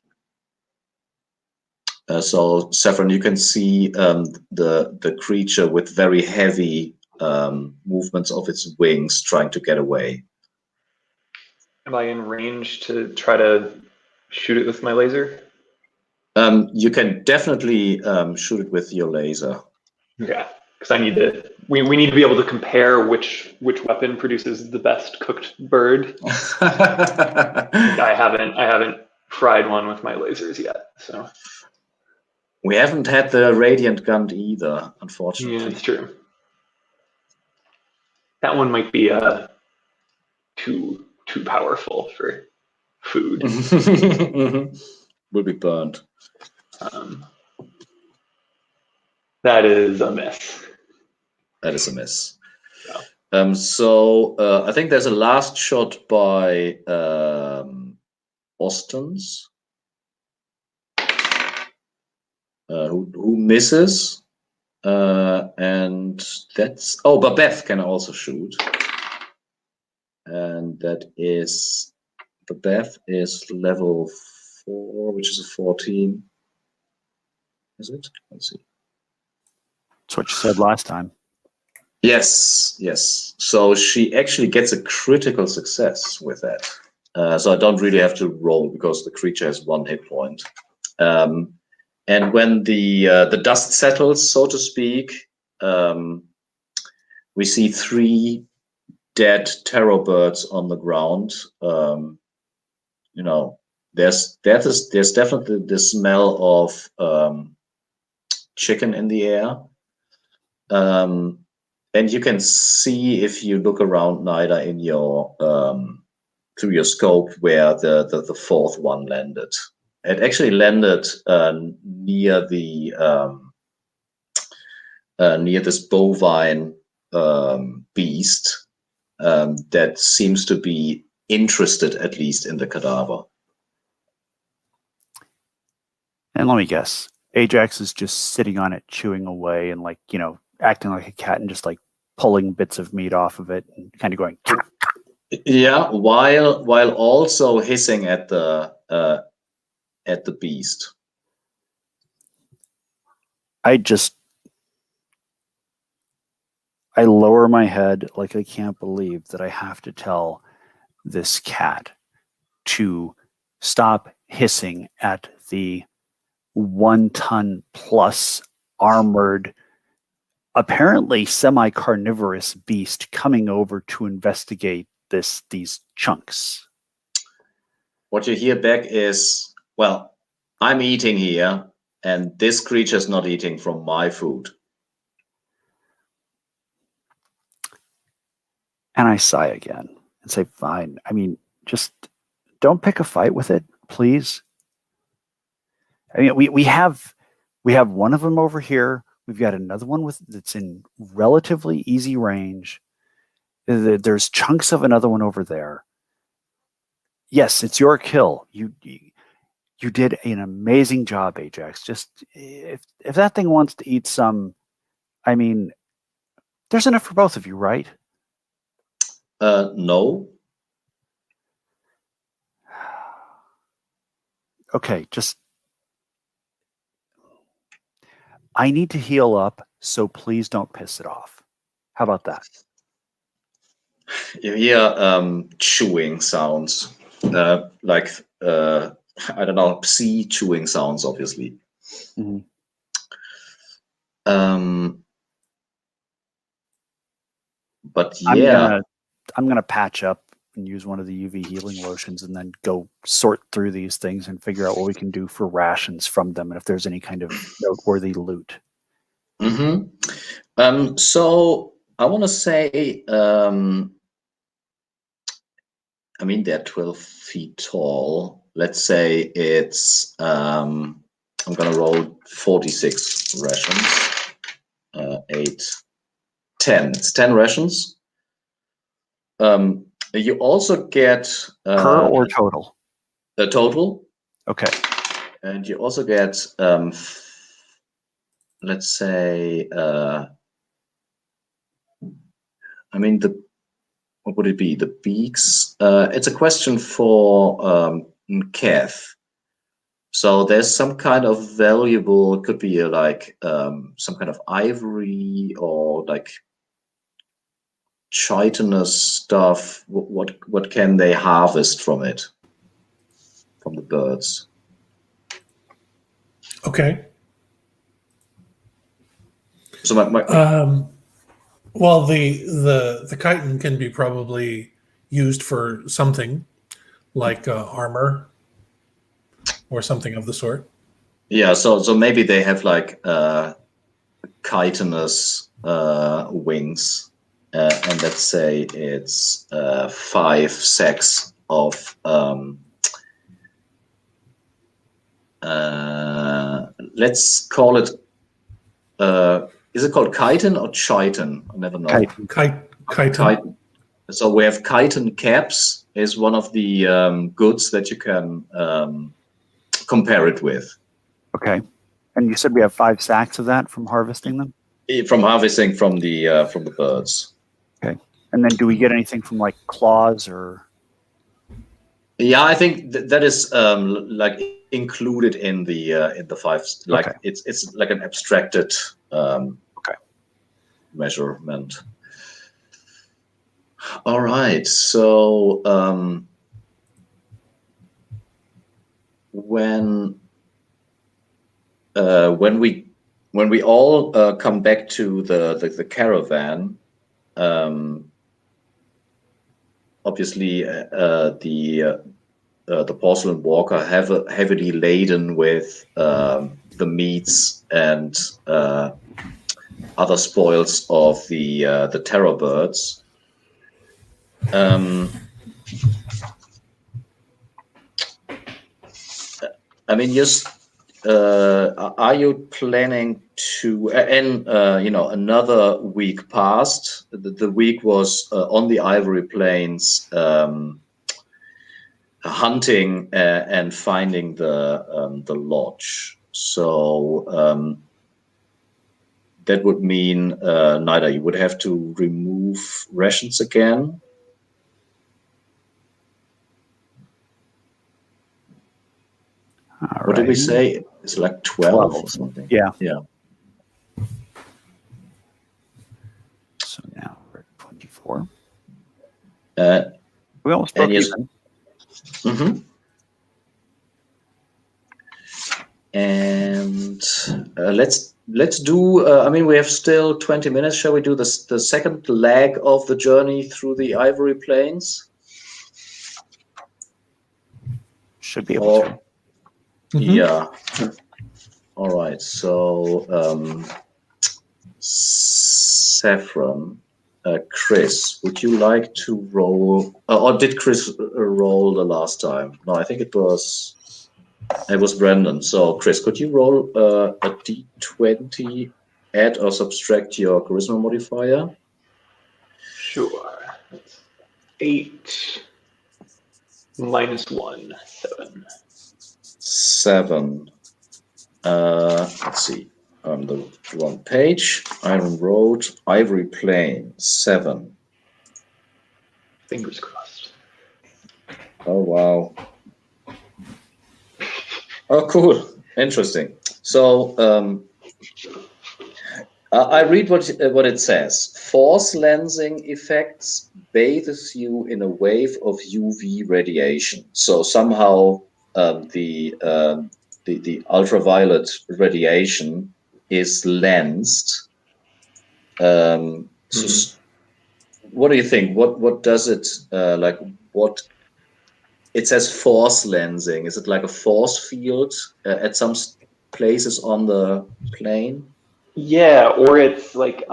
So Saffron, you can see the creature with very heavy movements of its wings, trying to get away. Am I in range to try to shoot it with my laser? You can definitely shoot it with your laser. Yeah, because I need to. We need to be able to compare which weapon produces the best cooked bird. I haven't fried one with my lasers yet, so. We haven't had the radiant gun either, Yeah, unfortunately. that's true. That one might be too powerful for food. Will be burned. That is a miss. That is a miss. Yeah. So I think there's a last shot by Austin's, who misses. And that's but Beth can also shoot, and that is Beth is level 4, which is a 14. Is it? Let's see. That's what you said last time. Yes. So she actually gets a critical success with that. So I don't really have to roll because the creature has 1 hit point. And when the dust settles, so to speak, we see 3 dead terror birds on the ground. There's definitely the smell of chicken in the air. And you can see, if you look around, Nida, in your through your scope, where the 4th one landed. It actually landed near this bovine beast that seems to be interested, at least, in the cadaver. And let me guess, Ajax is just sitting on it, chewing away, and acting like a cat and just pulling bits of meat off of it and kind of going. Yeah, while also hissing at the beast. I lower my head like I can't believe that I have to tell this cat to stop hissing at the 1-ton plus armored, apparently semi-carnivorous beast coming over to investigate these chunks. What you hear back is, well, I'm eating here, and this creature's not eating from my food. And I sigh again and say, fine. I mean, just don't pick a fight with it, please. I mean, we have one of them over here. We've got another one that's in relatively easy range. There's chunks of another one over there. Yes, it's your kill. You did an amazing job, Ajax. Just if that thing wants to eat some, I mean, there's enough for both of you, right? No. Okay, I need to heal up, so please don't piss it off. How about that? You hear chewing sounds, I don't know, sea chewing sounds, obviously. Mm-hmm. But yeah, I'm gonna patch up and use one of the UV healing lotions, and then go sort through these things and figure out what we can do for rations from them, and if there's any kind of noteworthy loot. Mm-hmm. So I want to say, I mean, they're 12 feet tall. Let's say it's, I'm going to roll 46 rations. 8, 10. It's 10 rations. You also get... Per or total? A total. Okay. And you also get, let's say, I mean, what would it be? The beaks? It's a question for Kath. So there's some kind of valuable, it could be some kind of ivory, or chitinous stuff, what can they harvest from it, from the birds? Okay. So Well, the chitin can be probably used for something like armor or something of the sort. yeah, so maybe they have like chitinous wings, and let's say it's 5 sacks of let's call it is it called chitin or chitin? I never know. Chitin. So we have chitin caps is one of the goods that you can compare it with. Okay. And you said we have 5 sacks of that from harvesting them? From harvesting from the birds. Okay. And then do we get anything from like claws or? Yeah, I think that is like included in the 5. Like okay. it's like an abstracted okay. measurement. All right. So when we all come back to the caravan, obviously the Porcelain Walker heavily laden with the meats and other spoils of the terror birds. I mean, just are you planning to? And another week passed. The week was on the Ivory Plains, hunting and finding the lodge. So that would mean neither you would have to remove rations again. What did we say? It's like 12 or something. Yeah. Yeah. So now we're at 24. We almost broke even. Mm-hmm. And let's do. I mean, we have still 20 minutes. Shall we do the second leg of the journey through the Ivory Plains? Should be able to. Mm-hmm. Yeah. All right. So, Saffron, Chris, would you like to roll? Or did Chris roll the last time? No, I think it was Brendan. So, Chris, could you roll a d20, add or subtract your charisma modifier? Sure. That's 8 minus 1, 7. 7. Let's see. On the wrong page. Iron Road, Ivory Plain, 7. Fingers crossed. Oh wow. Oh cool. Interesting. So I read what it says. Force lensing effects bathes you in a wave of UV radiation. So somehow the ultraviolet radiation is lensed. So what do you think? What does it like? What it says? Force lensing. Is it like a force field at some places on the plane? Yeah, or it's like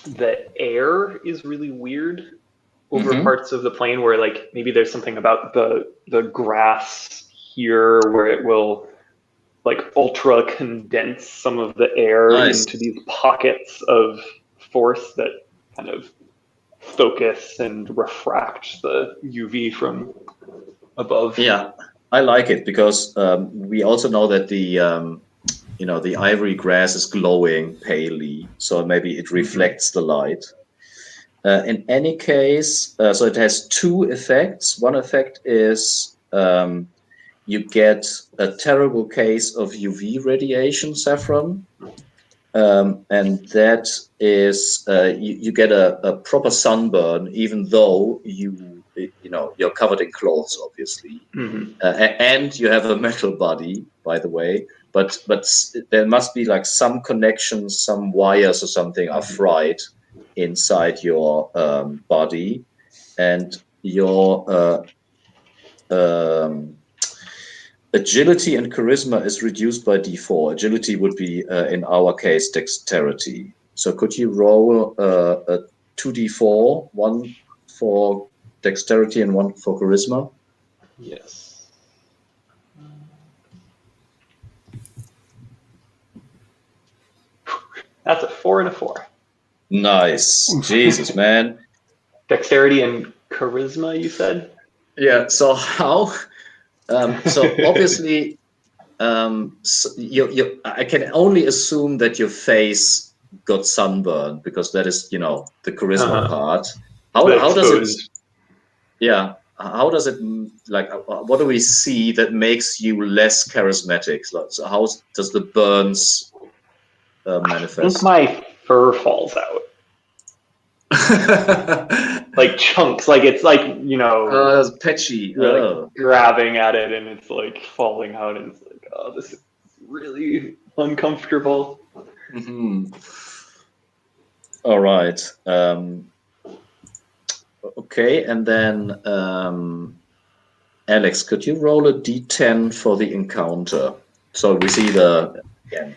the air is really weird over parts of the plane where like maybe there's something about the grass here where it will like ultra condense some of the air into these pockets of force that kind of focus and refract the UV from above. Yeah, I like it because we also know that the ivory grass is glowing palely, so maybe it reflects the light. In any case, so it has 2 effects. One effect is you get a terrible case of UV radiation, Saffron. and that is you get a proper sunburn, even though you're covered in clothes, obviously, and you have a metal body, by the way. But there must be like some connections, some wires or something are fried inside your body, and your agility and charisma is reduced by d4. Agility would be, in our case, dexterity. So could you roll a 2d4, one for dexterity and one for charisma? Yes. That's a 4 and a 4. Nice. Jesus, man. Dexterity and charisma, you said? Yeah, so how? So obviously, I can only assume that your face got sunburned because that is, the charisma part. How does it? Yeah, how does it like? What do we see that makes you less charismatic? So how does the burns manifest? I think my fur falls out. Like chunks, like it's like, it's patchy. You're like grabbing at it and it's like falling out, and it's like, oh, this is really uncomfortable. All right. Okay, and then Alex, could you roll a d10 for the encounter? So we see again.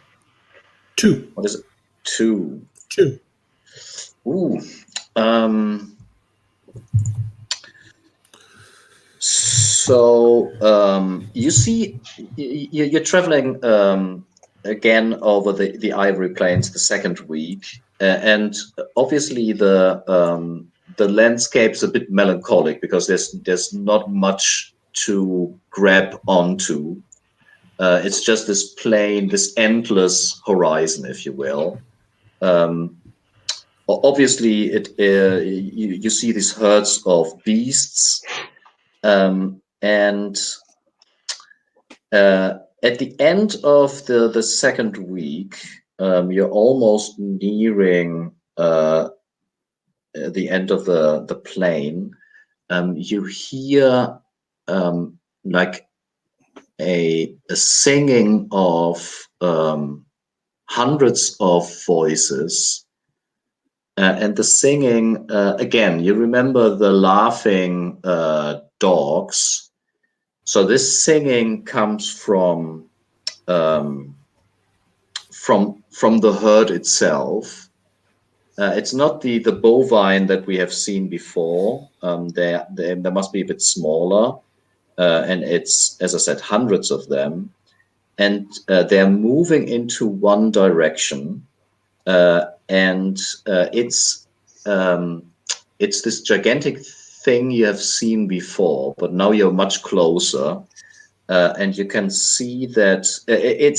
2. What is it? 2. 2. Ooh. So you see, you're traveling again over the Ivory Plains the second week, and obviously the landscape's a bit melancholic because there's not much to grab onto. It's just this plain, this endless horizon, if you will. Obviously, you see these herds of beasts, and at the end of the second week, you're almost nearing the end of the plain. You hear like a singing of hundreds of voices. And the singing, again, you remember the laughing dogs. So this singing comes from the herd itself. It's not the bovine that we have seen before. They must be a bit smaller, and it's, as I said, hundreds of them, and they're moving into one direction. And it's this gigantic thing you have seen before, but now you're much closer, and you can see that it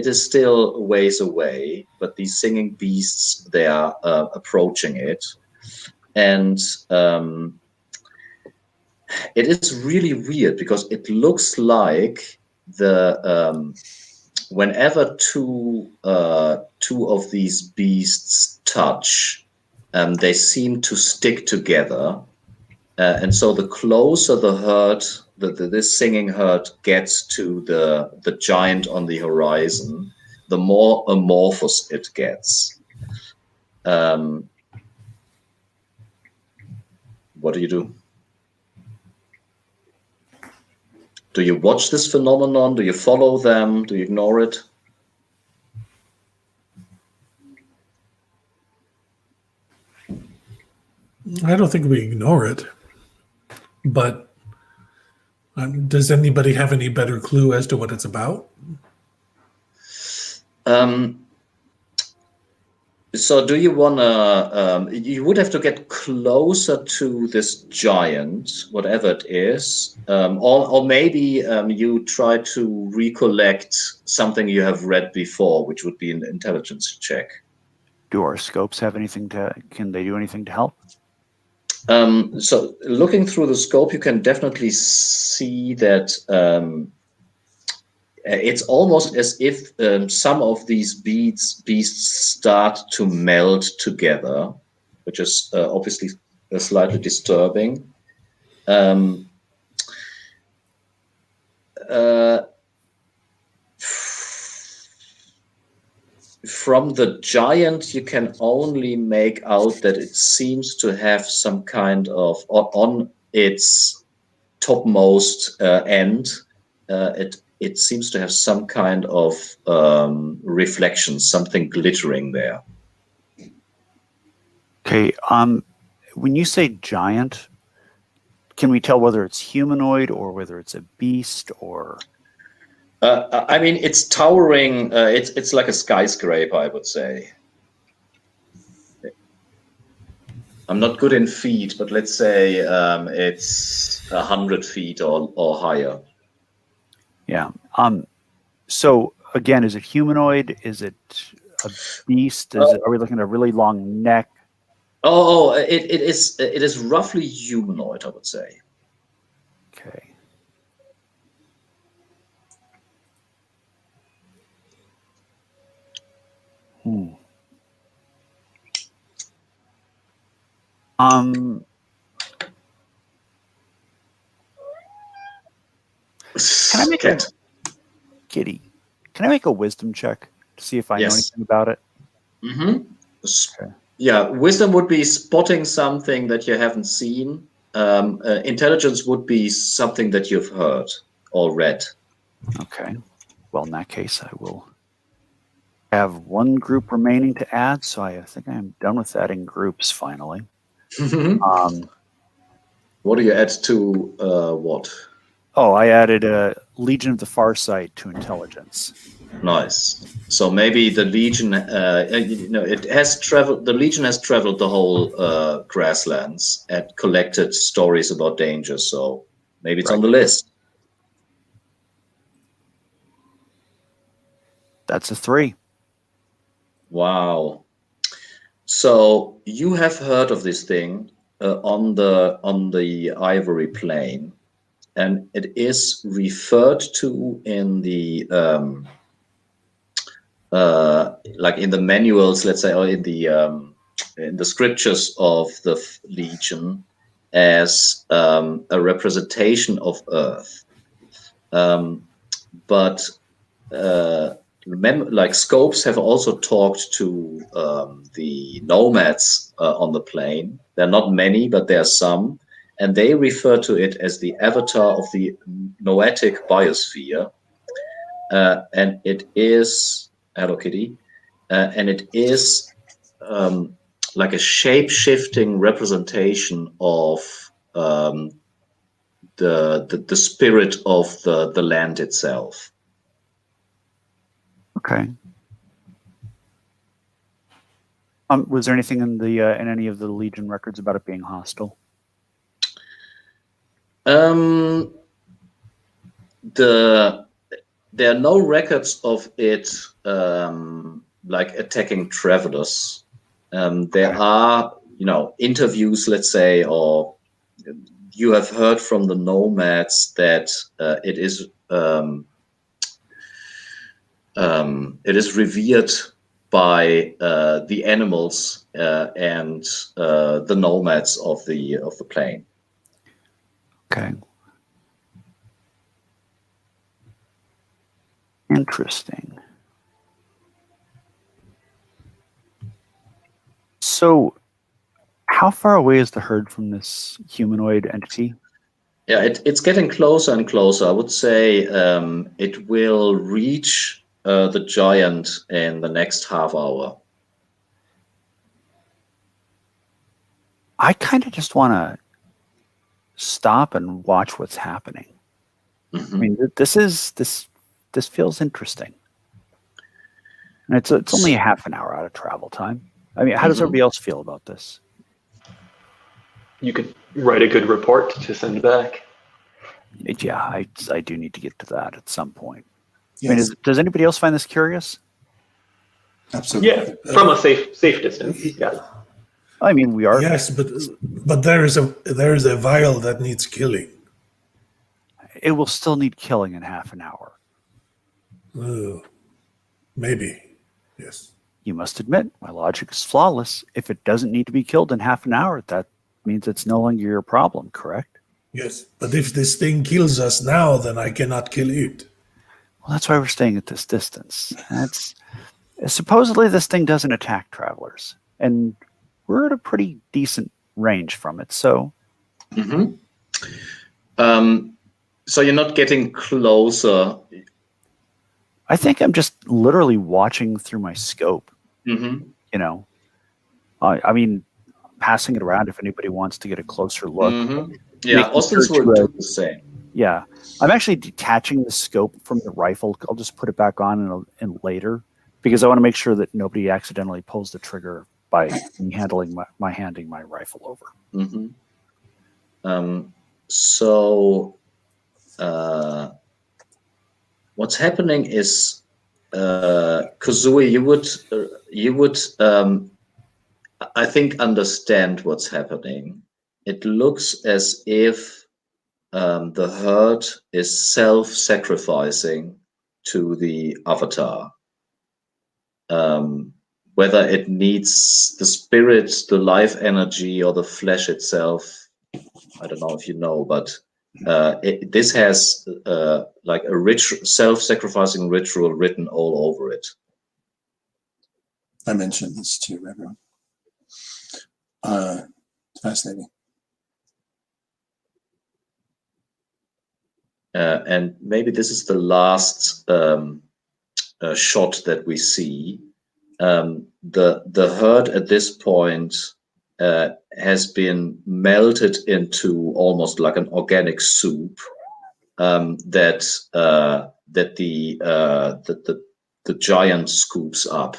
is still ways away, but these singing beasts, they are approaching it, and it is really weird because it looks like whenever two of these beasts touch, they seem to stick together, and so the closer the herd, this singing herd, gets to the giant on the horizon, the more amorphous it gets. What do you do? Do you watch this phenomenon? Do you follow them? Do you ignore it? I don't think we ignore it. But does anybody have any better clue as to what it's about? So do you want to, you would have to get closer to this giant, whatever it is, or maybe you try to recollect something you have read before, which would be an intelligence check. Do our scopes have anything can they do anything to help? So looking through the scope, you can definitely see that It's almost as if some of these beasts start to meld together, which is obviously slightly disturbing. From the giant, you can only make out that it seems to have some kind of, on its topmost end, it seems to have some kind of reflection, something glittering there. Okay. When you say giant, can we tell whether it's humanoid or whether it's a beast or? I mean, it's towering. It's like a skyscraper, I would say. I'm not good in feet, but let's say it's 100 feet or higher. Yeah. So again, is it humanoid? Is it a beast? Are we looking at a really long neck? It is roughly humanoid, I would say. Okay. Can I make Kitty? Can I make a wisdom check to see if I know anything about it? Mm-hmm. Okay. Yeah, wisdom would be spotting something that you haven't seen. Intelligence would be something that you've heard or read. Okay. Well, in that case, I will have one group remaining to add, so I think I'm done with adding groups finally. What do you add to what? Oh, I added a Legion of the Farsight to intelligence. Nice. So maybe the Legion, it has traveled. The Legion has traveled the whole grasslands and collected stories about danger. So maybe it's on the list. That's a 3. Wow. So you have heard of this thing on the Ivory Plain, and it is referred to in the like in the manuals, let's say, or in the scriptures of the Legion as a representation of Earth. But like Scopes have also talked to the nomads on the plane. There are not many, but there are some, and they refer to it as the avatar of the noetic biosphere. And it is, hello Kitty, and it is like a shape-shifting representation of the spirit of the land itself. Okay. Was there anything in the in any of the Legion records about it being hostile? There are no records of it like attacking travelers. There are, interviews, let's say, or you have heard from the nomads that it is revered by the animals and the nomads of the plain. Okay. Interesting. So, how far away is the herd from this humanoid entity? Yeah, it's getting closer and closer. I would say it will reach the giant in the next half hour. I kind of just want to stop and watch what's happening. Mm-hmm. I mean, this feels interesting. And it's only a half an hour out of travel time. I mean, how does everybody else feel about this? You could write a good report to send back. Yeah, I do need to get to that at some point. Yes. I mean, does anybody else find this curious? Absolutely. Yeah, from a safe distance. Yeah. I mean, we are. Yes, but there is a vial that needs killing. It will still need killing in half an hour. Maybe. Yes. You must admit, my logic is flawless. If it doesn't need to be killed in half an hour, that means it's no longer your problem, correct? Yes. But if this thing kills us now, then I cannot kill it. Well, that's why we're staying at this distance. That's supposedly this thing doesn't attack travelers, and we're at a pretty decent range from it. So, so you're not getting closer. I think I'm just literally watching through my scope. You know, I mean, passing it around if anybody wants to get a closer look. Yeah, Austin's will do the same. Yeah, I'm actually detaching the scope from the rifle. I'll just put it back on in later because I want to make sure that nobody accidentally pulls the trigger by me handing my rifle over. So what's happening is, Kazooie, you would I think understand what's happening. It looks as if the herd is self-sacrificing to the avatar. Whether it needs the spirit, the life energy, or the flesh itself, I don't know if you know, but this has like a self-sacrificing ritual written all over it. I mentioned this to everyone. Fascinating. And maybe this is the last shot that we see. The herd at this point has been melted into almost like an organic soup that the giant scoops up